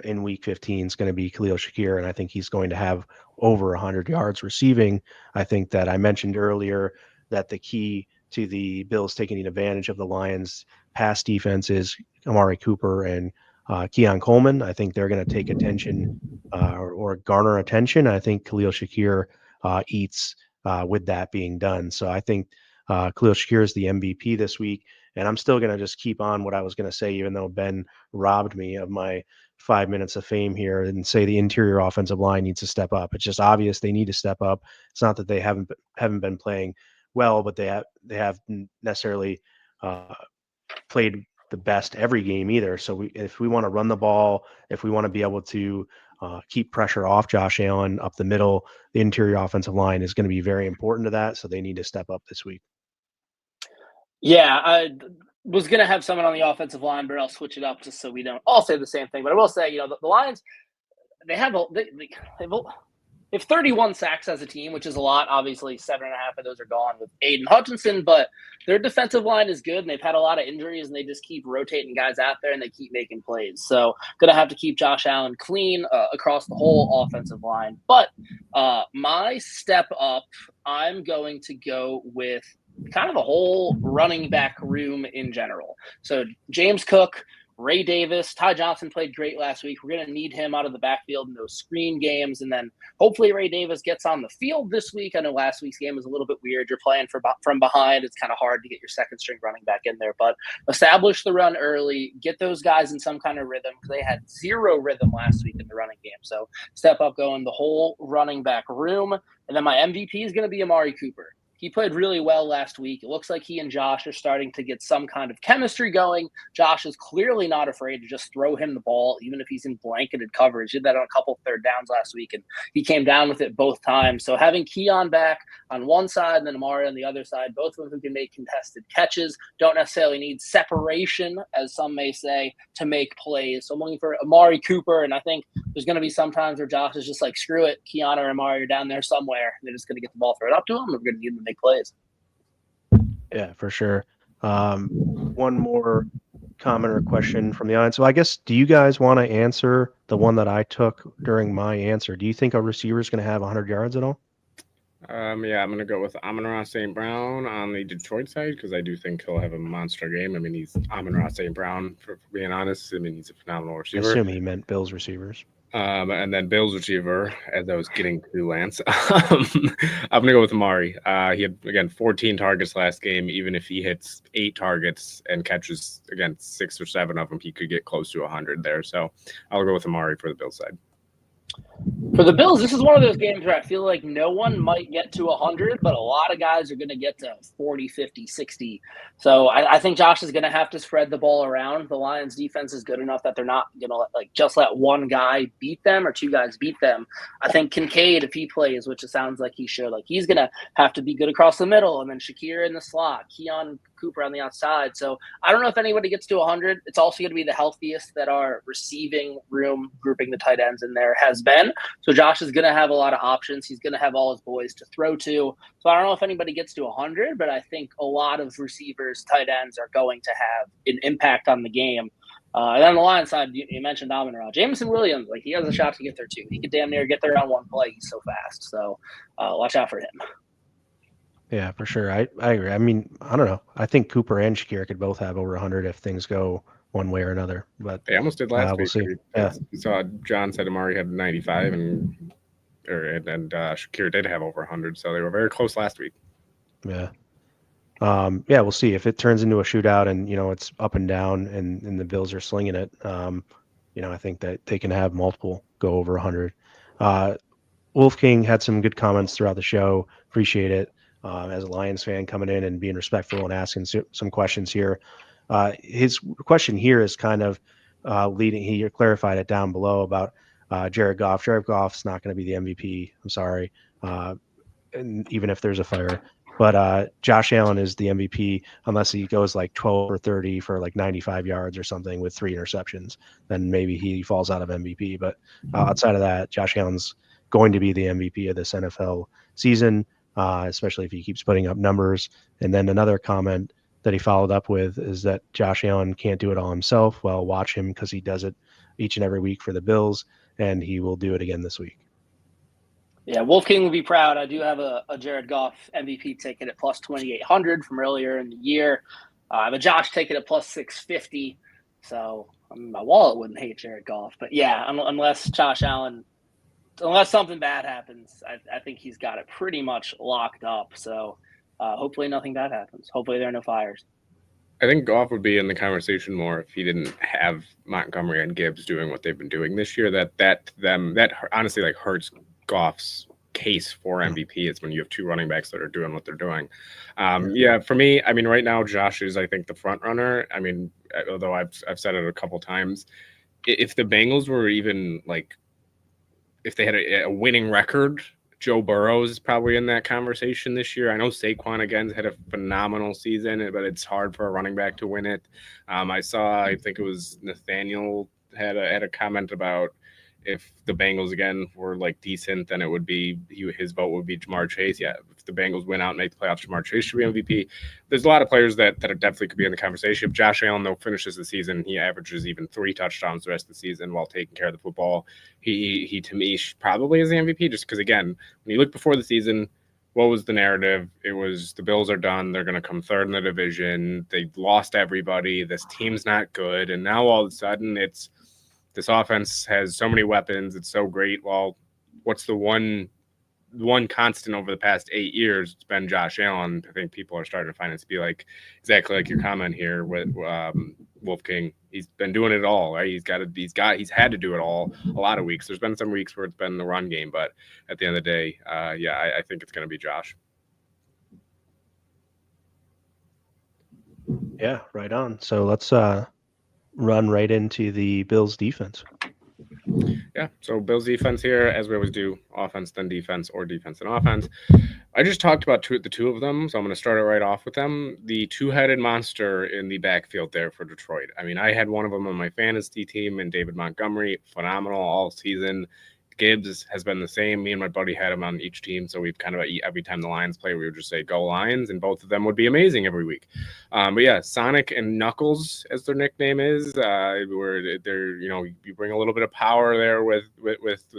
in Week 15 is going to be Khalil Shakir, and I think he's going to have over 100 yards receiving. I think that I mentioned earlier that the key to the Bills taking advantage of the Lions' pass defense is Amari Cooper and Keon Coleman. I think they're going to take attention or garner attention. I think Khalil Shakir eats with that being done. So I think Khalil Shakir is the MVP this week. And I'm still going to just keep on what I was going to say, even though Ben robbed me of my 5 minutes of fame here, and say the interior offensive line needs to step up. It's just obvious they need to step up. It's not that they haven't been playing well, but they haven't necessarily played the best every game either. So if we want to run the ball, if we want to be able to keep pressure off Josh Allen up the middle, the interior offensive line is going to be very important to that. So they need to step up this week. Yeah, I was going to have someone on the offensive line, but I'll switch it up just so we don't all say the same thing. But I will say, the Lions, they have 31 sacks as a team, which is a lot. Obviously, 7.5 of those are gone with Aiden Hutchinson, but their defensive line is good, and they've had a lot of injuries, and they just keep rotating guys out there, and they keep making plays. So going to have to keep Josh Allen clean across the whole offensive line. But my step up, I'm going to go with kind of the whole running back room in general. So James Cook, Ray Davis, Ty Johnson played great last week. We're going to need him out of the backfield in those screen games. And then hopefully Ray Davis gets on the field this week. I know last week's game was a little bit weird. You're playing from behind. It's kind of hard to get your second string running back in there, but establish the run early, get those guys in some kind of rhythm, because they had zero rhythm last week in the running game. So step up, going the whole running back room. And then my MVP is going to be Amari Cooper. He played really well last week. It looks like he and Josh are starting to get some kind of chemistry going. Josh is clearly not afraid to just throw him the ball, even if he's in blanketed coverage. He did that on a couple third downs last week, and he came down with it both times. So having Keon back on one side and then Amari on the other side, both of them who can make contested catches, don't necessarily need separation, as some may say, to make plays. So I'm looking for Amari Cooper, and I think there's going to be some times where Josh is just like, screw it, Keon or Amari are down there somewhere. They're just going to get the ball thrown up to him. We're going to need them to make plays. Yeah, for sure. One more comment or question from the audience. So I guess, do you guys want to answer the one that I took during my answer? Do you think a receiver is going to have 100 yards at all? Yeah, I'm going to go with Amon-Ra St. Brown on the Detroit side because I do think he'll have a monster game. I mean, he's Amon-Ra St. Brown, for being honest. I mean, he's a phenomenal I receiver. assume he meant Bills receivers. And then Bills receiver, as I was getting to Lance, I'm going to go with Amari. He had, again, 14 targets last game. Even if he hits 8 targets and catches, again, 6 or 7 of them, he could get close to 100 there. So I'll go with Amari for the Bills side. For the Bills, this is one of those games where I feel like no one might get to 100, but a lot of guys are going to get to 40, 50, 60. So I think Josh is going to have to spread the ball around. The Lions defense is good enough that they're not going to just let one guy beat them or 2 guys beat them. I think Kincaid, if he plays, which it sounds like he should, he's going to have to be good across the middle, and then Shakir in the slot, Keon Cooper on the outside. So I don't know if anybody gets to 100. It's also going to be the healthiest that our receiving room, grouping the tight ends in there, has been. So Josh is going to have a lot of options. He's going to have all his boys to throw to. So I don't know if anybody gets to 100, but I think a lot of receivers, tight ends are going to have an impact on the game. And on the line side, you mentioned Amon-Ra. Jameson Williams, he has a shot to get there too. He could damn near get there on one play. He's so fast. So watch out for him. Yeah, for sure. I agree. I mean, I don't know. I think Cooper and Shakir could both have over 100 if things go one way or another. But they almost did last week. We'll see. Yeah. You saw John said Amari had 95, and Shakir did have over 100, so they were very close last week. Yeah. We'll see if it turns into a shootout and it's up and down and the Bills are slinging it. I think that they can have multiple go over 100. Wolf King had some good comments throughout the show. Appreciate it. As a Lions fan coming in and being respectful and asking some questions here. His question here is kind of leading. He clarified it down below about Jared Goff. Jared Goff's not going to be the MVP. I'm sorry. And even if there's a fire. But Josh Allen is the MVP unless he goes 12 or 30 for 95 yards or something with 3 interceptions. Then maybe he falls out of MVP. But outside of that, Josh Allen's going to be the MVP of this NFL season. Especially if he keeps putting up numbers. And then another comment that he followed up with is that Josh Allen can't do it all himself. Well, watch him because he does it each and every week for the Bills, and he will do it again this week. Yeah, Wolf King will be proud. I do have a Jared Goff MVP ticket at plus 2,800 from earlier in the year. I have a Josh ticket at plus 650. So my wallet wouldn't hate Jared Goff. But yeah, unless Josh Allen – unless something bad happens, I think he's got it pretty much locked up. So hopefully nothing bad happens. Hopefully there are no fires. I think Goff would be in the conversation more if he didn't have Montgomery and Gibbs doing what they've been doing this year. That honestly hurts Goff's case for MVP. It's when you have 2 running backs that are doing what they're doing. For me, I mean, right now Josh is, I think, the front runner. I mean, although I've said it a couple times, if the Bengals were even if they had a winning record, Joe Burrow is probably in that conversation this year. I know Saquon again had a phenomenal season, but it's hard for a running back to win it. I think it was Nathaniel had a comment about if the Bengals again were decent, then it would be his vote would be Jamar Chase. Yeah, if the Bengals win out and make the playoffs, Jamar Chase should be MVP. There's a lot of players that definitely could be in the conversation. If Josh Allen though finishes the season, he averages even 3 touchdowns the rest of the season while taking care of the football. He to me probably is the MVP just because again, when you look before the season, what was the narrative? It was the Bills are done. They're going to come 3rd in the division. They lost everybody. This team's not good, and now all of a sudden it's. This offense has so many weapons. It's so great. Well, what's the one constant over the past 8 years? It's been Josh Allen. I think people are starting to find it to be exactly like your comment here with Wolf King. He's been doing it all, right? He's had to do it all a lot of weeks. There's been some weeks where it's been the run game, but at the end of the day, I think it's going to be Josh. Yeah, right on. So let's run right into the Bills defense. Yeah, so Bills defense here, as we always do, offense then defense or defense and offense. I just talked about the two of them, so I'm going to start it right off with them. The 2-headed monster in the backfield there for Detroit. I mean, I had one of them on my fantasy team, and David Montgomery, phenomenal all season. Gibbs has been the same. Me and my buddy had him on each team, so we've kind of every time the Lions play, we would just say "Go Lions," and both of them would be amazing every week. But yeah, Sonic and Knuckles, as their nickname is, where they're you bring a little bit of power there with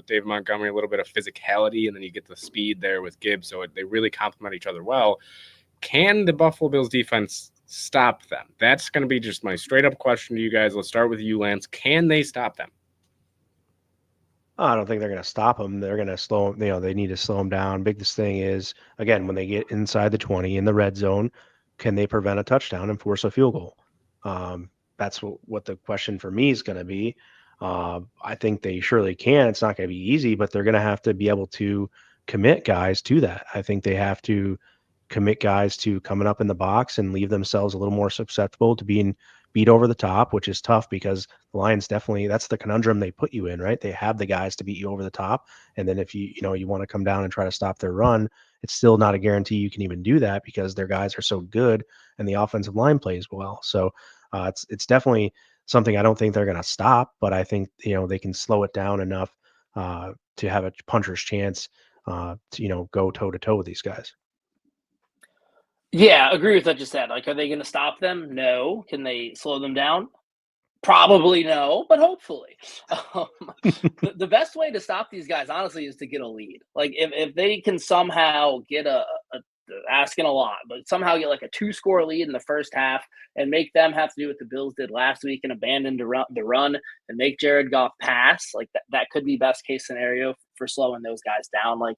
David Montgomery, a little bit of physicality, and then you get the speed there with Gibbs. So they really complement each other well. Can the Buffalo Bills defense stop them? That's going to be just my straight up question to you guys. Let's start with you, Lance. Can they stop them? I don't think they're going to stop them. They're going to slow them. They need to slow them down. Biggest thing is, again, when they get inside the 20 in the red zone, can they prevent a touchdown and force a field goal? That's what the question for me is going to be. I think they surely can. It's not going to be easy, but they're going to have to be able to commit guys to that. I think they have to commit guys to coming up in the box and leave themselves a little more susceptible to being beat over the top, which is tough because the Lions definitely, that's the conundrum they put you in, right? They have the guys to beat you over the top. And then if you want to come down and try to stop their run, it's still not a guarantee you can even do that because their guys are so good and the offensive line plays well. So it's definitely something I don't think they're going to stop, but I think, they can slow it down enough to have a puncher's chance to, go toe to toe with these guys. Yeah, agree with what you said. Like, are they going to stop them? No. Can they slow them down? Probably no, but hopefully. The best way to stop these guys, honestly, is to get a lead. Like, if they can somehow get asking a lot, but somehow get like a 2-score lead in the first half and make them have to do what the Bills did last week and abandon the run and make Jared Goff pass, like that could be best case scenario for slowing those guys down. Like,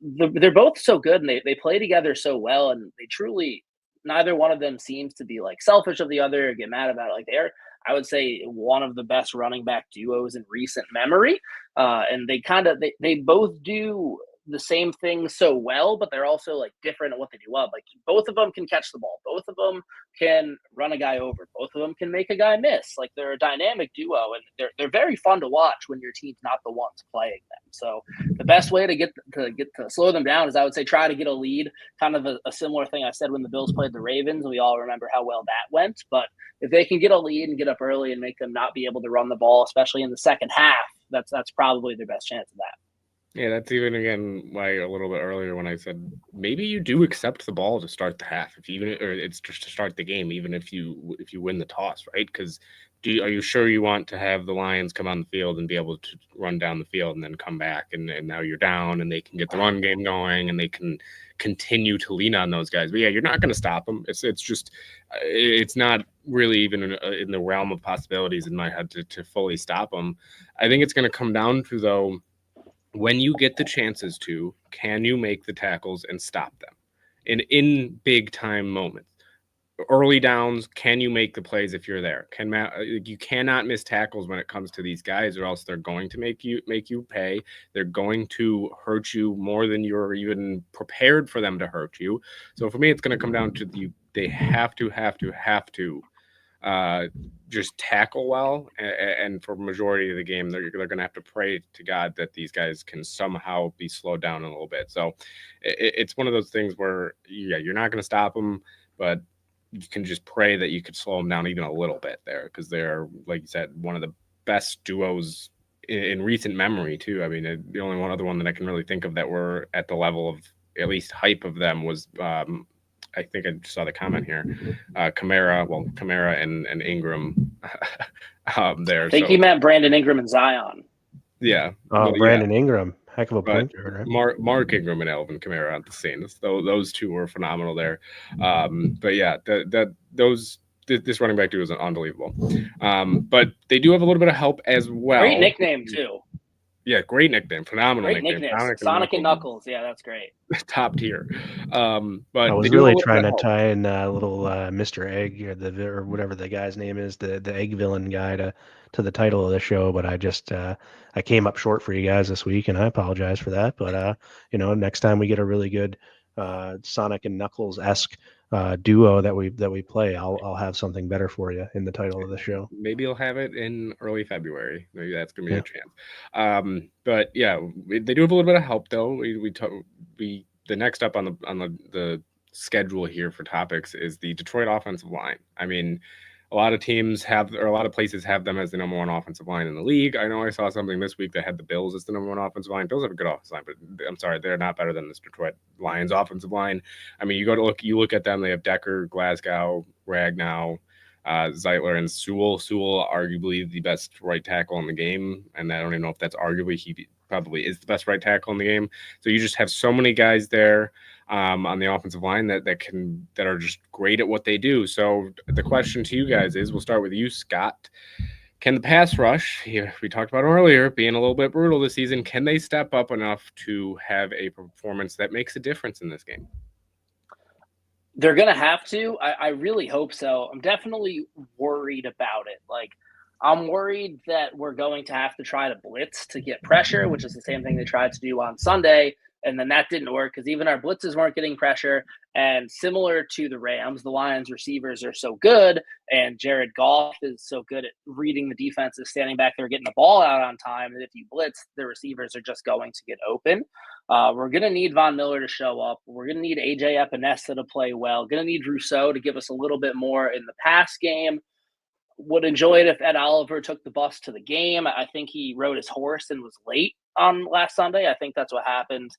they're both so good and they play together so well, and they truly, neither one of them seems to be like selfish of the other or get mad about it. Like, they're, I would say, one of the best running back duos in recent memory. And they both do the same thing so well, but they're also like different at what they do well. Like, both of them can catch the ball. Both of them can run a guy over. Both of them can make a guy miss. Like, they're a dynamic duo, and they're very fun to watch when your team's not the ones playing them. So the best way to get to slow them down is, I would say, try to get a lead. Kind of a similar thing I said when the Bills played the Ravens. We all remember how well that went. But if they can get a lead and get up early and make them not be able to run the ball, especially in the second half, that's probably their best chance of that. Yeah, that's even, again, why a little bit earlier when I said maybe you do accept the ball to start the half, or it's just to start the game, even if you win the toss, right? Because are you sure you want to have the Lions come on the field and be able to run down the field and then come back and now you're down and they can get the run game going and they can continue to lean on those guys? But yeah, you're not going to stop them. It's just it's not really even in the realm of possibilities in my head to fully stop them. I think it's going to come down to, though, when you get the chances to, can you make the tackles and stop them? And in big time moments, early downs, can you make the plays if you're there? You cannot miss tackles when it comes to these guys, or else they're going to make you pay. They're going to hurt you more than you're even prepared for them to hurt you. So for me, it's going to come down to they have to just tackle well, and for majority of the game, they're going to have to pray to God that these guys can somehow be slowed down a little bit. So it's one of those things where, yeah, you're not going to stop them, but you can just pray that you could slow them down even a little bit there, because they're, like you said, one of the best duos in recent memory too. I mean, the only one other one that I can really think of that were at the level of at least hype of them was I think I saw the comment here. Kamara and Ingram there. I think he meant Brandon Ingram and Zion. Yeah. Brandon Ingram, heck of a point guard, right? Mark Ingram and Alvin Kamara on the scene. So those two were phenomenal there. But yeah, this running back duo is unbelievable. But they do have a little bit of help as well. Great nickname too. Yeah, great nickname. Phenomenal nickname. Sonic and Knuckles. Yeah, that's great. Top tier. But I was really trying to tie in a little Mr. Egg or whatever the guy's name is, the egg villain guy to the title of the show, but I just I came up short for you guys this week, and I apologize for that. But next time we get a really good Sonic and Knuckles-esque duo that we play, I'll have something better for you in the title of the show. Maybe you'll have it in early February. Maybe that's gonna be a chance. But yeah, they do have a little bit of help though. The next up on the schedule here for topics is the Detroit offensive line. I mean, A lot of teams have, or a lot of places have them as the number one offensive line in the league. I know I saw something this week that had the Bills as the number one offensive line. Bills have a good offensive line, but I'm sorry, they're not better than this Detroit Lions offensive line. I mean, you look at them, they have Decker, Glasgow, Ragnow, Zeitler, and Sewell. Sewell, arguably the best right tackle in the game, and I don't even know if that's arguably. He probably is the best right tackle in the game. So you just have so many guys there on the offensive line that are just great at what they do. So the question to you guys is, we'll start with you, Scott. Can the pass rush, we talked about earlier, being a little bit brutal this season, can they step up enough to have a performance that makes a difference in this game? They're going to have to. I really hope so. I'm definitely worried about it. Like, I'm worried that we're going to have to try to blitz to get pressure, which is the same thing they tried to do on Sunday. And then that didn't work because even our blitzes weren't getting pressure. And similar to the Rams, the Lions receivers are so good, and Jared Goff is so good at reading the defenses, standing back there, getting the ball out on time. And if you blitz, the receivers are just going to get open. We're going to need Von Miller to show up. We're going to need AJ Epinesa to play well. Going to need Rousseau to give us a little bit more in the pass game. Would enjoy it if Ed Oliver took the bus to the game. I think he rode his horse and was late on last Sunday. I think that's what happened.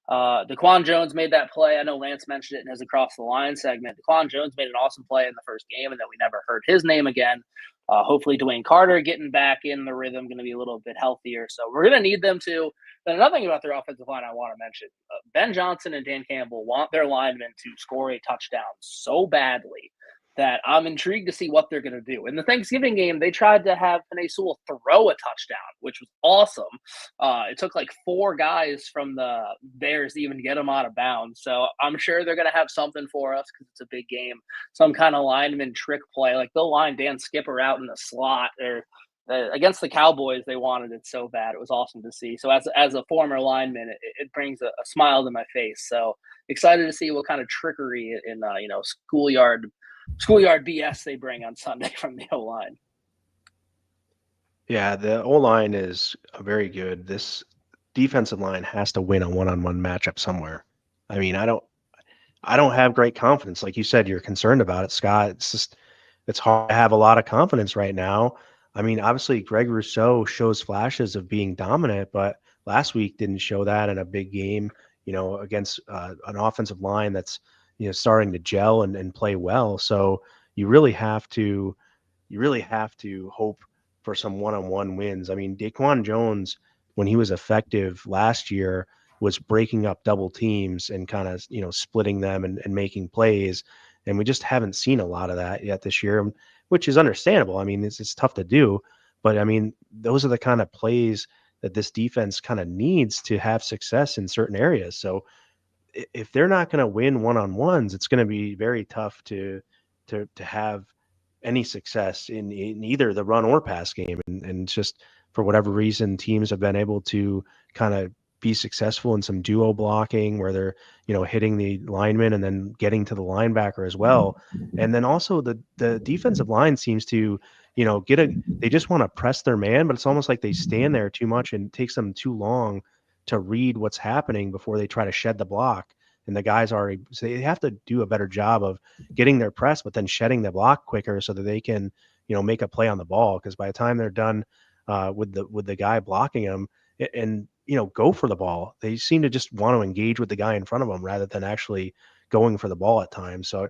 Daquan Jones made that play. I know Lance mentioned it in his Across the Line segment. Daquan Jones made an awesome play in the first game, and then we never heard his name again. Hopefully Dwayne Carter getting back in the rhythm, going to be a little bit healthier. So we're going to need them to. Then another thing about their offensive line I want to mention, Ben Johnson and Dan Campbell want their linemen to score a touchdown so badly that I'm intrigued to see what they're going to do. In the Thanksgiving game, they tried to have Penei Sewell throw a touchdown, which was awesome. It took like 4 guys from the Bears to even get him out of bounds. So I'm sure they're going to have something for us because it's a big game. Some kind of lineman trick play. Like they'll line Dan Skipper out in the slot, or against the Cowboys, they wanted it so bad. It was awesome to see. So as a former lineman, it brings a smile to my face. So excited to see what kind of trickery in schoolyard BS they bring on Sunday from the O-line. Yeah, the O-line is very good. This defensive line has to win a one-on-one matchup somewhere. I mean, I don't have great confidence. Like you said, you're concerned about it, Scott. It's hard to have a lot of confidence right now. I mean, obviously Greg Rousseau shows flashes of being dominant, but last week didn't show that in a big game, against an offensive line that's, starting to gel and play well. So you really have to hope for some one-on-one wins. I mean, Daquan Jones, when he was effective last year, was breaking up double teams and kind of, splitting them and making plays. And we just haven't seen a lot of that yet this year, which is understandable. I mean, it's tough to do, but I mean, those are the kind of plays that this defense kind of needs to have success in certain areas. So if they're not going to win one-on-ones, it's going to be very tough to have any success in either the run or pass game. And just for whatever reason, teams have been able to kind of be successful in some duo blocking where they're, hitting the lineman and then getting to the linebacker as well. And then also the defensive line seems to, they just want to press their man, but it's almost like they stand there too much and it takes them too long to read what's happening before they try to shed the block. And the guys so they have to do a better job of getting their press, but then shedding the block quicker so that they can, make a play on the ball. Because by the time they're done with the guy blocking them and, go for the ball, they seem to just want to engage with the guy in front of them rather than actually going for the ball at times. So,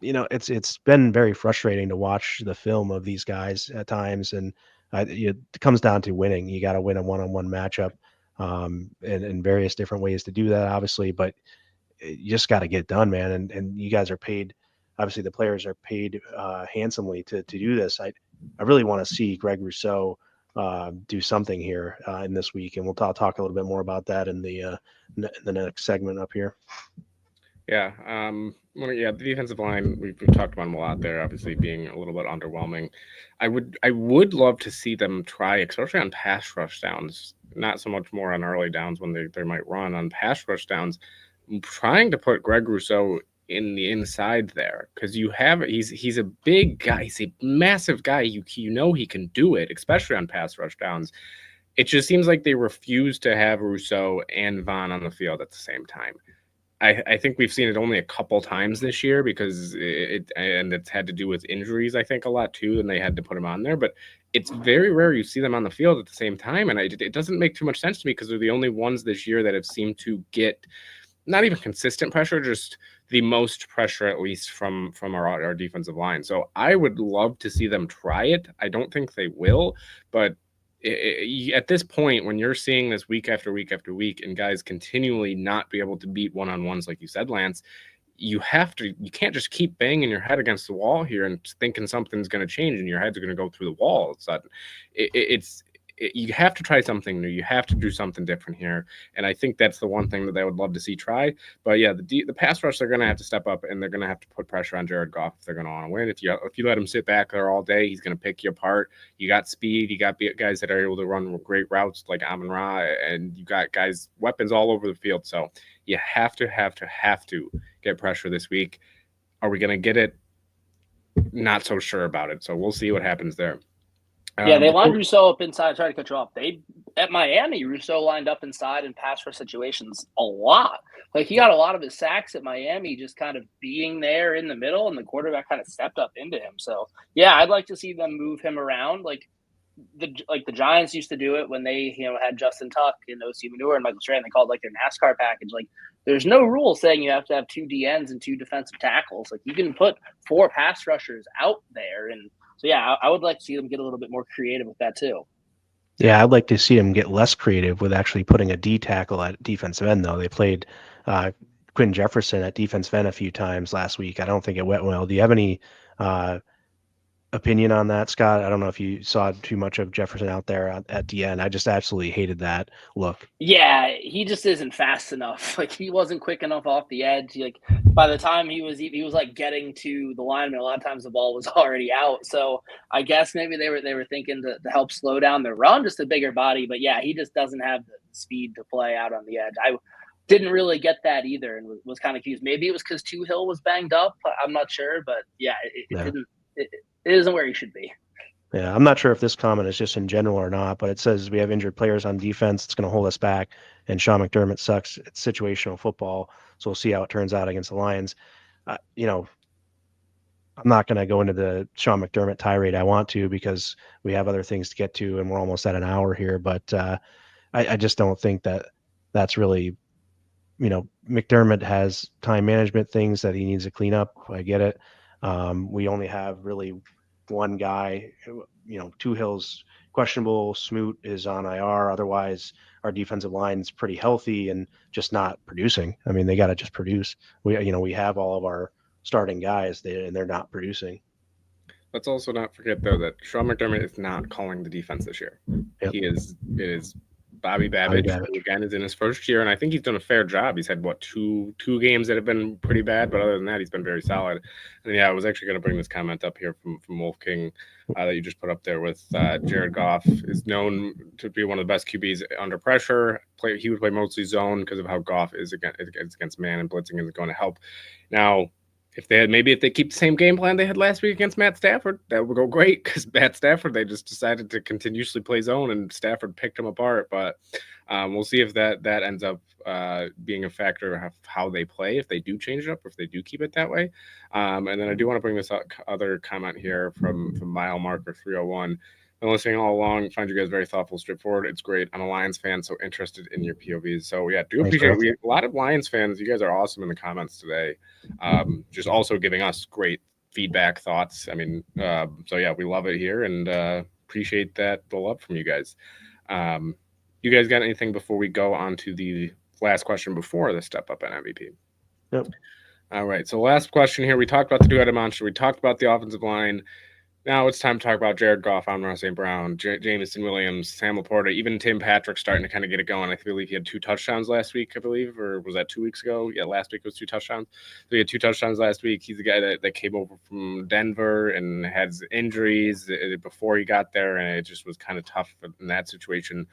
it's been very frustrating to watch the film of these guys at times. And it comes down to winning. You got to win a one-on-one matchup. And various different ways to do that, obviously, but you just got to get it done, man. And you guys are paid. Obviously, the players are paid handsomely to do this. I really want to see Greg Rousseau do something here in this week, and we'll talk a little bit more about that in the next segment up here. Yeah. The defensive line, we've talked about them a lot there, obviously being a little bit underwhelming. I would love to see them try, especially on pass rush downs, not so much more on early downs when they might run on pass rush downs, trying to put Greg Rousseau in the inside there, because he's a big guy, he's a massive guy. You he can do it, especially on pass rush downs. It just seems like they refuse to have Rousseau and Vaughn on the field at the same time. I think we've seen it only a couple times this year because it's had to do with injuries, I think, a lot too, and they had to put him on there. But it's very rare you see them on the field at the same time, and it doesn't make too much sense to me because they're the only ones this year that have seemed to get not even consistent pressure, just the most pressure, at least from our defensive line. So I would love to see them try it. I don't think they will, but at this point, when you're seeing this week after week after week and guys continually not be able to beat one-on-ones, like you said, Lance, you can't just keep banging your head against the wall here and thinking something's going to change and your head's going to go through the wall all of a sudden. You have to try something new. You have to do something different here. And I think that's the one thing that I would love to see try. But yeah, the pass rush, they're going to have to step up and they're going to have to put pressure on Jared Goff if they're going to want to win. If you let him sit back there all day, he's going to pick you apart. You got speed. You got guys that are able to run great routes like Amon-Ra, and you got weapons all over the field. So you have to get pressure this week. Are we going to get it? Not so sure about it. So we'll see what happens there. Yeah, they lined Rousseau up inside, tried to cut you off. At Miami, Rousseau lined up inside in pass rush situations a lot. Like, he got a lot of his sacks at Miami just kind of being there in the middle, and the quarterback kind of stepped up into him. So, yeah, I'd like to see them move him around. Like the Giants used to do it when they, had Justin Tuck and O.C. Manure and Michael Strahan. They called it like their NASCAR package. Like, there's no rule saying you have to have 2 DNs and 2 defensive tackles. Like, you can put 4 pass rushers out there. And so, yeah, I would like to see them get a little bit more creative with that too. Yeah, I'd like to see them get less creative with actually putting a D tackle at defensive end, though. They played Quinn Jefferson at defensive end a few times last week. I don't think it went well. Do you have any opinion on that, Scott? I don't know if you saw too much of Jefferson out there at the end. I just absolutely hated that look. Yeah, he just isn't fast enough. Like, he wasn't quick enough off the edge. Like, by the time he was like getting to the lineman, a lot of times the ball was already out. So I guess maybe they were thinking to help slow down the run, just a bigger body. But yeah, he just doesn't have the speed to play out on the edge. I didn't really get that either, and was kind of confused. Maybe it was because Hill was banged up. I'm not sure, but yeah, it isn't where he should be. Yeah, I'm not sure if this comment is just in general or not, but it says we have injured players on defense. It's going to hold us back, and Sean McDermott sucks. It's situational football, so we'll see how it turns out against the Lions. I'm not going to go into the Sean McDermott tirade I want to because we have other things to get to, and we're almost at an hour here. But I just don't think that's really, McDermott has time management things that he needs to clean up. I get it. We only have really one guy, Hill's questionable. Smoot is on IR. Otherwise, our defensive line is pretty healthy and just not producing. I mean, they got to just produce. We have all of our starting guys, and they're not producing. Let's also not forget, though, that Sean McDermott is not calling the defense this year. Yep. It is Bobby Babbitt, who again is in his first year, and I think he's done a fair job. He's had two games that have been pretty bad, but other than that, he's been very solid. And yeah, I was actually going to bring this comment up here from Wolf King that you just put up there with Jared Goff is known to be one of the best QBs under pressure. He would play mostly zone because of how Goff is against man, and blitzing is going to help. Now, if they keep the same game plan they had last week against Matt Stafford, that would go great because Matt Stafford, they just decided to continuously play zone and Stafford picked them apart. But we'll see if that ends up being a factor of how they play, if they do change it up, or if they do keep it that way. And then I do want to bring this other comment here from mile marker 301. Been listening all along. Find you guys very thoughtful, straightforward. It's great. I'm a Lions fan, so interested in your POVs. So yeah, do appreciate it. A lot of Lions fans. You guys are awesome in the comments today. Just also giving us great feedback, thoughts. I mean, so yeah, we love it here and appreciate the love from you guys. You guys got anything before we go on to the last question before the step up and MVP? Yep. All right. So last question here. We talked about the two-headed monster. We talked about the offensive line. Now it's time to talk about Jared Goff, Amon-Ra St. Brown, Jameson Williams, Sam Laporta, even Tim Patrick starting to kind of get it going. I believe he had 2 touchdowns last week, or was that 2 weeks ago? Yeah, last week was 2 touchdowns. So he had 2 touchdowns last week. He's the guy that came over from Denver and had injuries before he got there, and it just was kind of tough in that situation.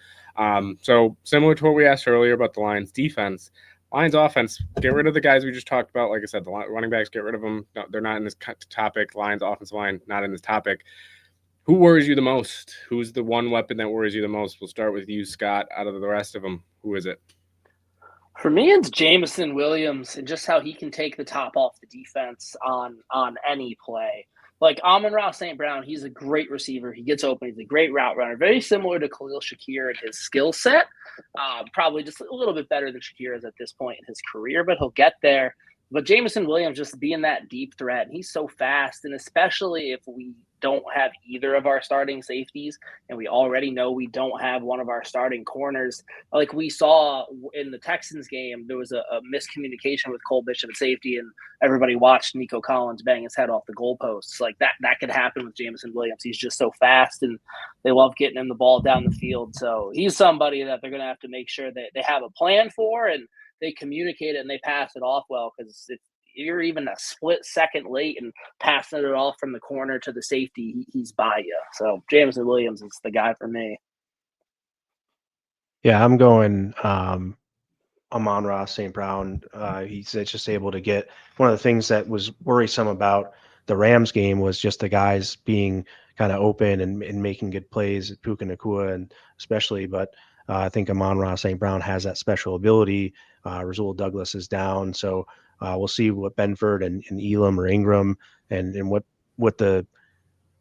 So similar to what we asked earlier about the Lions defense, Lions offense, get rid of the guys we just talked about. Like I said, the running backs, get rid of them. No, they're not in this topic. Lions offensive line, not in this topic. Who worries you the most? Who's the one weapon that worries you the most? We'll start with you, Scott. Out of the rest of them, who is it? For me, it's Jamison Williams and just how he can take the top off the defense on any play. Like Amon-Ra St. Brown, he's a great receiver. He gets open. He's a great route runner. Very similar to Khalil Shakir in his skill set. Probably just a little bit better than Shakir is at this point in his career, but he'll get there. But Jamison Williams just being that deep threat, he's so fast, and especially if we don't have either of our starting safeties, and we already know we don't have one of our starting corners, like we saw in the Texans game, there was a miscommunication with Cole Bishop at safety, and everybody watched Nico Collins bang his head off the goalposts. Like that could happen with Jamison Williams. He's just so fast, and they love getting him the ball down the field. So he's somebody that they're going to have to make sure that they have a plan for, and they communicate it and they pass it off well, because if you're even a split second late and passing it off from the corner to the safety, he's by you. So Jamison Williams is the guy for me. Yeah, I'm going Amon-Ra St. Brown. He's just able to get one of the things that was worrisome about the Rams game was just the guys being kind of open and making good plays, Puka Nacua and especially, but I think Amon-Ra St. Brown has that special ability. Rasul Douglas is down, so we'll see what Benford and Elam or Ingram and what the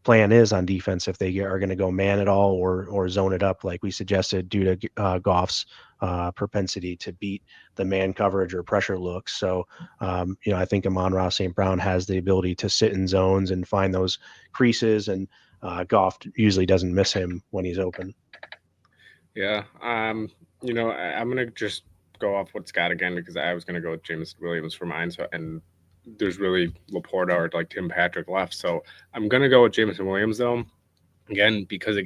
plan is on defense, if they are going to go man at all or zone it up like we suggested, due to Goff's propensity to beat the man coverage or pressure looks. So, I think Amon-Ra St. Brown has the ability to sit in zones and find those creases, and Goff usually doesn't miss him when he's open. Yeah. I'm going to just go off what Scott again, because I was going to go with James Williams for mine. So, and there's really Laporta or like Tim Patrick left. So I'm going to go with Jameson Williams though. Again, because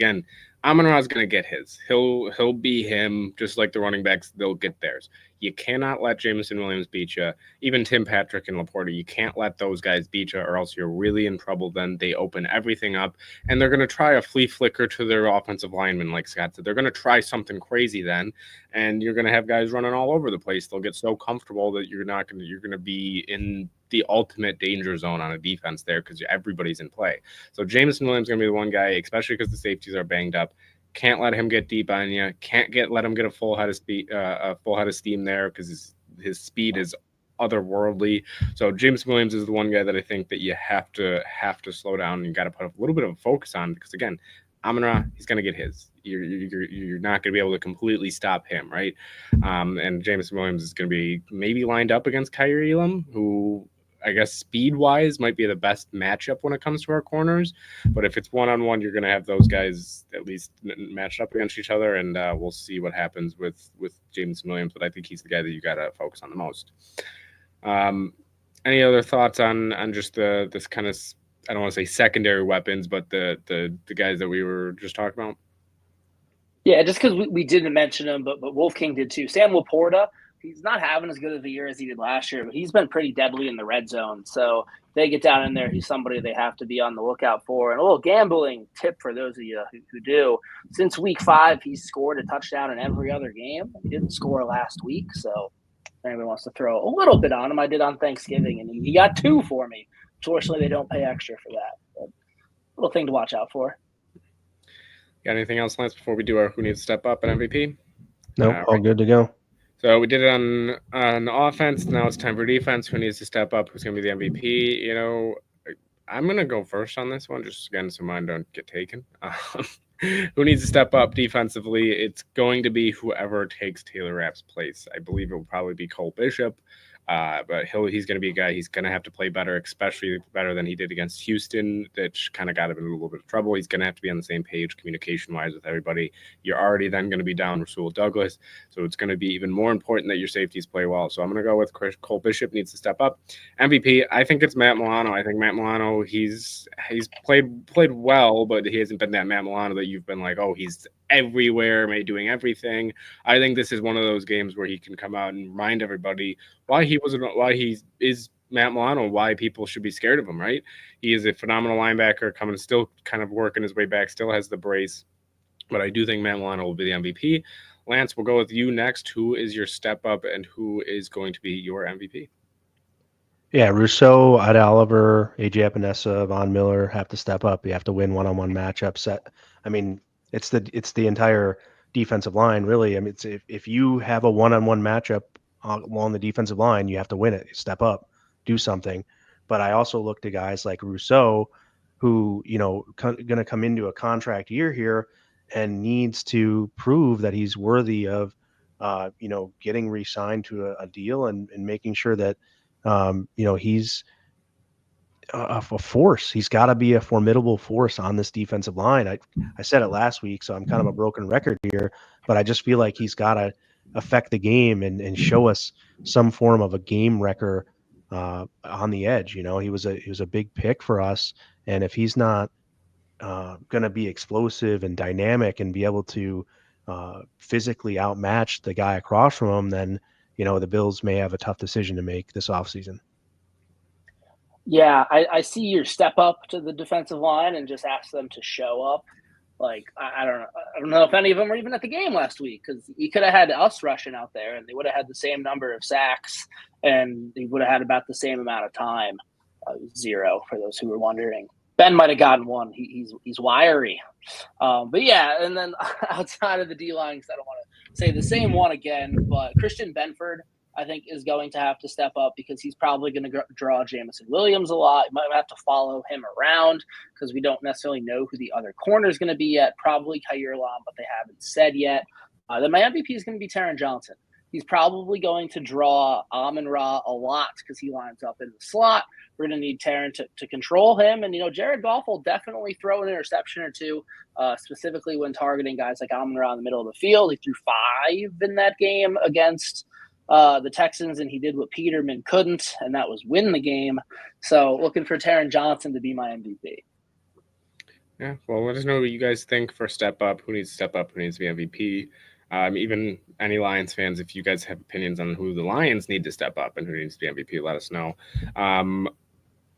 Amon-Ra's going to get his. He'll be him, just like the running backs. They'll get theirs. You cannot let Jameson Williams beat you. Even Tim Patrick and Laporta, you can't let those guys beat you, or else you're really in trouble. Then they open everything up, and they're going to try a flea flicker to their offensive lineman, like Scott said. They're going to try something crazy then, and you're going to have guys running all over the place. They'll get so comfortable that you're going to be in the ultimate danger zone on a defense there, because everybody's in play. So Jameson Williams is going to be the one guy, especially because the safeties are banged up. Can't let him get deep on you. Let him get a full head of speed, steam there, because his speed is otherworldly. So Jameson Williams is the one guy that I think that you have to slow down, and you got to put a little bit of a focus on, because again, Amon-Ra, he's going to get his. You're not going to be able to completely stop him, right? And Jameson Williams is going to be maybe lined up against Kyrie Elam, who I guess speed-wise might be the best matchup when it comes to our corners. But if it's one-on-one, you're going to have those guys at least matched up against each other, and we'll see what happens with Jameson Williams. But I think he's the guy that you got to focus on the most. Any other thoughts on just this kind of, I don't want to say secondary weapons, but the guys that we were just talking about? Yeah, just because we didn't mention him, but Wolf King did too. Sam Laporta, he's not having as good of a year as he did last year, but he's been pretty deadly in the red zone. So they get down in there, he's somebody they have to be on the lookout for. And a little gambling tip for those of you who do. Since week 5, he's scored a touchdown in every other game. He didn't score last week, so if anyone wants to throw a little bit on him, I did on Thanksgiving, and he got 2 for me. Fortunately, they don't pay extra for that. But little thing to watch out for. Got anything else, Lance, before we do our Who Needs to Step Up at MVP? Nope, all good to go. So we did it on offense. Now it's time for defense. Who needs to step up? Who's going to be the MVP? I'm going to go first on this one, just again so mine don't get taken. Who needs to step up defensively? It's going to be whoever takes Taylor Rapp's place. I believe it will probably be Cole Bishop. But he's going to be a guy. He's going to have to play better, especially better than he did against Houston, that kind of got him in a little bit of trouble. He's going to have to be on the same page communication-wise with everybody. You're already then going to be down Rasul Douglas, so it's going to be even more important that your safeties play well. So I'm going to go with Cole Bishop needs to step up. MVP, I think it's Matt Milano. I think Matt Milano, he's played well, but he hasn't been that Matt Milano that you've been like, oh, he's everywhere, doing everything. I think this is one of those games where he can come out and remind everybody why he is Matt Milano, why people should be scared of him, right? He is a phenomenal linebacker, still kind of working his way back, still has the brace. But I do think Matt Milano will be the MVP. Lance, we'll go with you next. Who is your step up and who is going to be your MVP? Yeah, Rousseau, Ida Oliver, AJ Epinesa, Von Miller have to step up. You have to win one-on-one matchups. I mean, it's the entire defensive line, really. I mean, if you have a one-on-one matchup along the defensive line, you have to win it, step up, do something. But I also look to guys like Rousseau, who, going to come into a contract year here and needs to prove that he's worthy of, getting re-signed to a deal and making sure that, he's a force. He's got to be a formidable force on this defensive line. I said it last week, so I'm kind of a broken record here, but I just feel like he's got to affect the game and show us some form of a game wrecker on the edge. He was a big pick for us, and if he's not going to be explosive and dynamic and be able to physically outmatch the guy across from him, then the Bills may have a tough decision to make this offseason. Yeah, I see your step up to the defensive line and just ask them to show up. Like, I don't know if any of them were even at the game last week, because you could have had us rushing out there and they would have had the same number of sacks and they would have had about the same amount of time. 0 for those who were wondering. Ben might have gotten 1. He's wiry. But yeah, and then outside of the D-line, because I don't want to say the same one again, but Christian Benford, I think, is going to have to step up because he's probably going to draw Jamison Williams a lot. You might have to follow him around because we don't necessarily know who the other corner is going to be yet. Probably Kaiirlan, but they haven't said yet. Then my MVP is going to be Taron Johnson. He's probably going to draw Amon-Ra a lot because he lines up in the slot. We're going to need Taron to control him. And, Jared Goff will definitely throw an interception or two, specifically when targeting guys like Amon-Ra in the middle of the field. He threw 5 in that game against the Texans, and he did what Peterman couldn't, and that was win the game. So looking for Taron Johnson to be my MVP. Yeah, well, let us know what you guys think for step up. Who needs to step up? Who needs to be MVP? Even any Lions fans, if you guys have opinions on who the Lions need to step up and who needs to be MVP, let us know.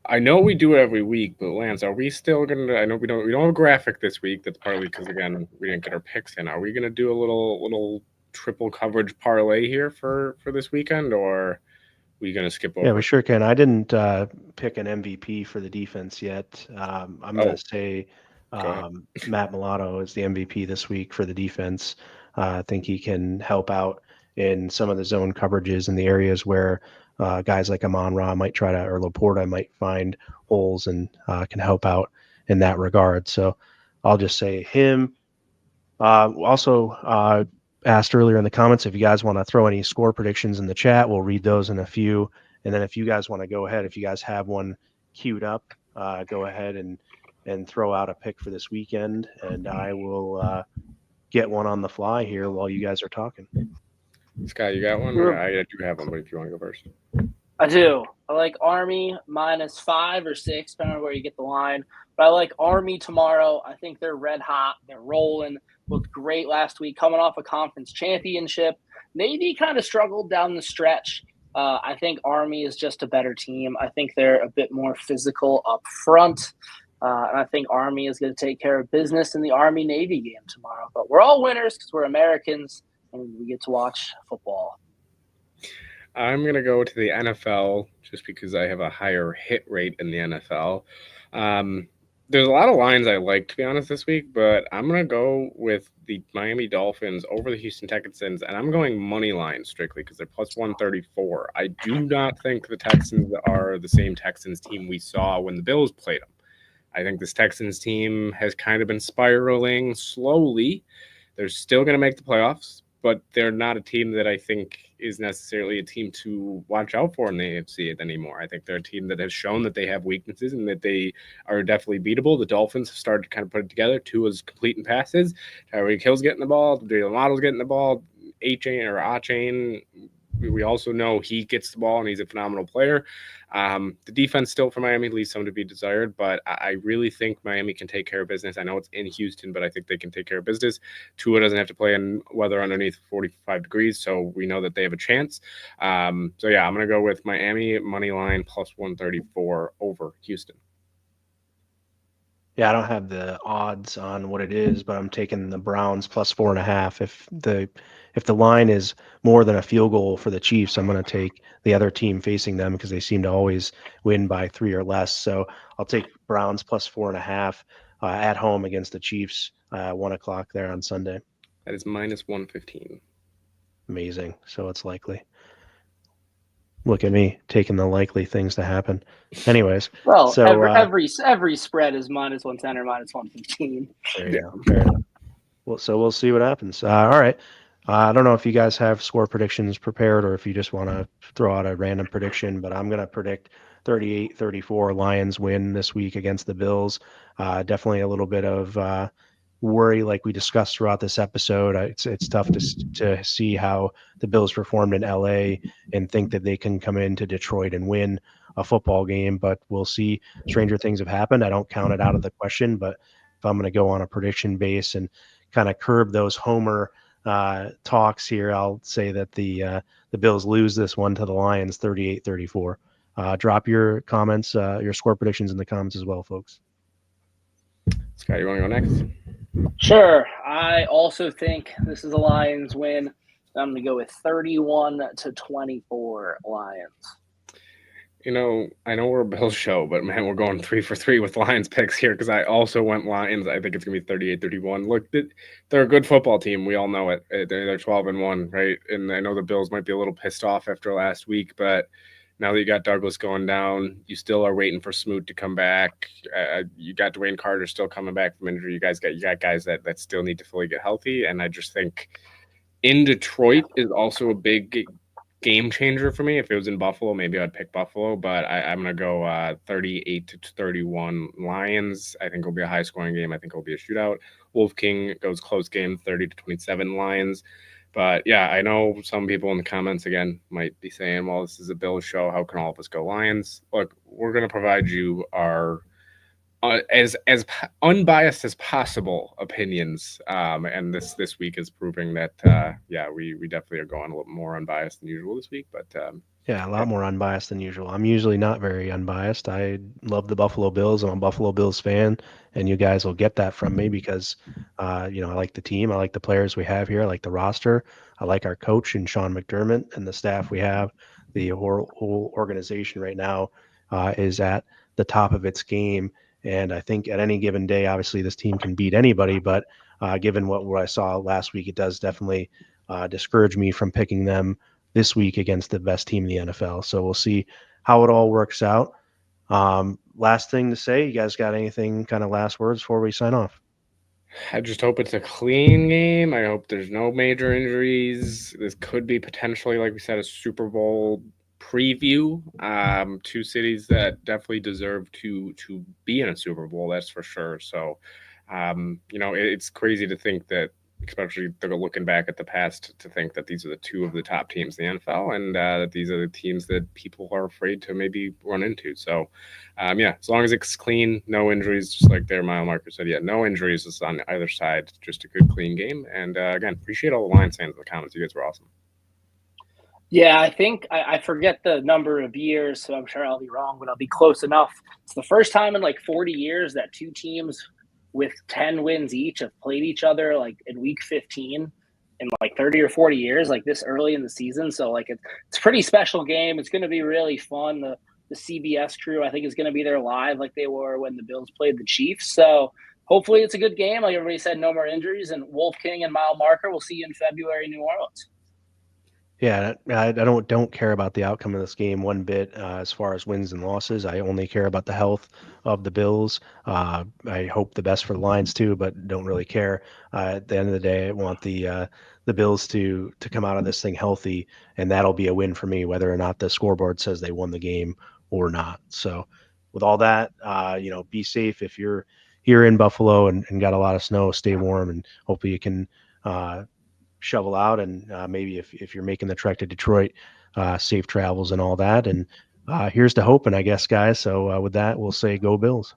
I know we do it every week, but Lance, are we still gonna? I know we don't have a graphic this week. That's partly because, again, we didn't get our picks in. Are we gonna do a little triple coverage parlay here for this weekend, or are we gonna skip over? Yeah, we sure can. I didn't pick an MVP for the defense yet. I'm gonna say Matt Milano is the MVP this week for the defense. I think he can help out in some of the zone coverages in the areas where guys like Amon-Ra might try to, or Laporta might find holes, and can help out in that regard. So I'll just say him. Also, asked earlier in the comments if you guys want to throw any score predictions in the chat. We'll read those in a few. And then if you guys want to go ahead, if you guys have one queued up, go ahead and throw out a pick for this weekend. And I will get one on the fly here while you guys are talking. Scott, you got one? Or I do have one, but if you want to go first. I do. I like Army -5 or 6, depending on where you get the line. But I like Army tomorrow. I think they're red hot. They're rolling. Looked great last week, coming off a conference championship. Navy kind of struggled down the stretch. I think Army is just a better team. I think they're a bit more physical up front. And I think Army is going to take care of business in the Army-Navy game tomorrow. But we're all winners because we're Americans and we get to watch football. I'm going to go to the NFL just because I have a higher hit rate in the NFL. There's a lot of lines I like, to be honest, this week, but I'm going to go with the Miami Dolphins over the Houston Texans, and I'm going money line strictly because they're plus 134. I do not think the Texans are the same Texans team we saw when the Bills played them. I think this Texans team has kind of been spiraling slowly. They're still going to make the playoffs, but they're not a team that I think is necessarily a team to watch out for in the AFC anymore. I think they're a team that has shown that they have weaknesses and that they are definitely beatable. The Dolphins have started to kind of put it together. Tua's completing passes. Tyreek Hill's getting the ball. Jalen Waddle's getting the ball. A-Chain. We also know he gets the ball and he's a phenomenal player. The defense still for Miami leaves some to be desired, but I really think Miami can take care of business. I know it's in Houston, but I think they can take care of business. Tua doesn't have to play in weather underneath 45 degrees, so we know that they have a chance. I'm going to go with Miami money line plus 134 over Houston. Yeah, I don't have the odds on what it is, but I'm taking the Browns plus 4.5. If the line is more than a field goal for the Chiefs, I'm going to take the other team facing them because they seem to always win by 3 or less. So I'll take Browns plus 4.5 at home against the Chiefs, 1 o'clock there on Sunday. That is minus 115. Amazing. So it's likely. Look at me taking the likely things to happen. Anyways, Well, so every spread is minus 110 or minus 115. there you go. Fair enough. Well, so we'll see what happens. All right. I don't know if you guys have score predictions prepared or if you just want to throw out a random prediction, but I'm going to predict 38-34 Lions win this week against the Bills. Definitely a little bit of worry, like we discussed throughout this episode. It's tough to see how the Bills performed in LA and think that they can come into Detroit and win a football game, but we'll see. Stranger things have happened. I don't count it out of the question, but if I'm going to go on a prediction base and kind of curb those homer talks here, I'll say that the Bills lose this one to the Lions 38-34. Drop your comments, your score predictions in the comments as well, folks. Scott, you want to go next? Sure. I also think this is a Lions win. I'm going to go with 31-24 Lions. I know we're a Bills show, but man, we're going 3 for 3 with Lions picks here because I also went Lions. I think it's going to be 38-31. Look, they're a good football team. We all know it. They're 12-1, right? And I know the Bills might be a little pissed off after last week, but now that you got Douglas going down, you still are waiting for Smoot to come back. You got Dwayne Carter still coming back from injury. You got guys that still need to fully get healthy. And I just think in Detroit is also a big game changer for me. If it was in Buffalo, maybe I'd pick Buffalo, but I'm going to go 38-31 Lions. I think it'll be a high scoring game. I think it'll be a shootout. Wolf King goes close game, 30-27 Lions. But yeah, I know some people in the comments again might be saying, well, this is a Bills show. How can all of us go Lions? Look, we're going to provide you our as unbiased as possible opinions, and this week is proving that we definitely are going a little more unbiased than usual this week, but yeah, a lot more unbiased than usual. I'm usually not very unbiased. I love the Buffalo Bills. I'm a Buffalo Bills fan, and you guys will get that from me because I like the team, I like the players we have here, I like the roster, I like our coach and Sean McDermott and the staff we have. The whole organization right now is at the top of its game. And I think at any given day, obviously this team can beat anybody, but given what I saw last week, it does definitely discourage me from picking them this week against the best team in the NFL. So we'll see how it all works out. Last thing to say, you guys got anything kind of last words before we sign off? I just hope it's a clean game. I hope there's no major injuries. This could be potentially, like we said, a Super Bowl preview. Two cities that definitely deserve to be in a Super Bowl, that's for sure. So, it's crazy to think that, especially looking back at the past, to think that these are the two of the top teams in the NFL, and that these are the teams that people are afraid to maybe run into. So, as long as it's clean, no injuries, just like their mile marker said, no injuries is on either side, just a good, clean game. And again, appreciate all the Lions fans in the comments. You guys were awesome. Yeah, I think I forget the number of years, so I'm sure I'll be wrong, but I'll be close enough. It's the first time in like 40 years that two teams with 10 wins each have played each other like in week 15 in like 30 or 40 years, like this early in the season. So like it's a pretty special game. It's going to be really fun. The CBS crew, I think, is going to be there live like they were when the Bills played the Chiefs. So hopefully it's a good game. Like everybody said, no more injuries. And Wolf King and mile marker, we'll see you in February in New Orleans. Yeah, I don't care about the outcome of this game one bit as far as wins and losses. I only care about the health of the Bills. I hope the best for the Lions too, but don't really care. At the end of the day, I want the Bills to come out of this thing healthy, and that'll be a win for me, whether or not the scoreboard says they won the game or not. So, with all that, be safe if you're here in Buffalo and got a lot of snow. Stay warm, and hopefully you can shovel out, and maybe if you're making the trek to Detroit, safe travels and all that. And here's to hoping, I guess, guys. So with that, we'll say go Bills.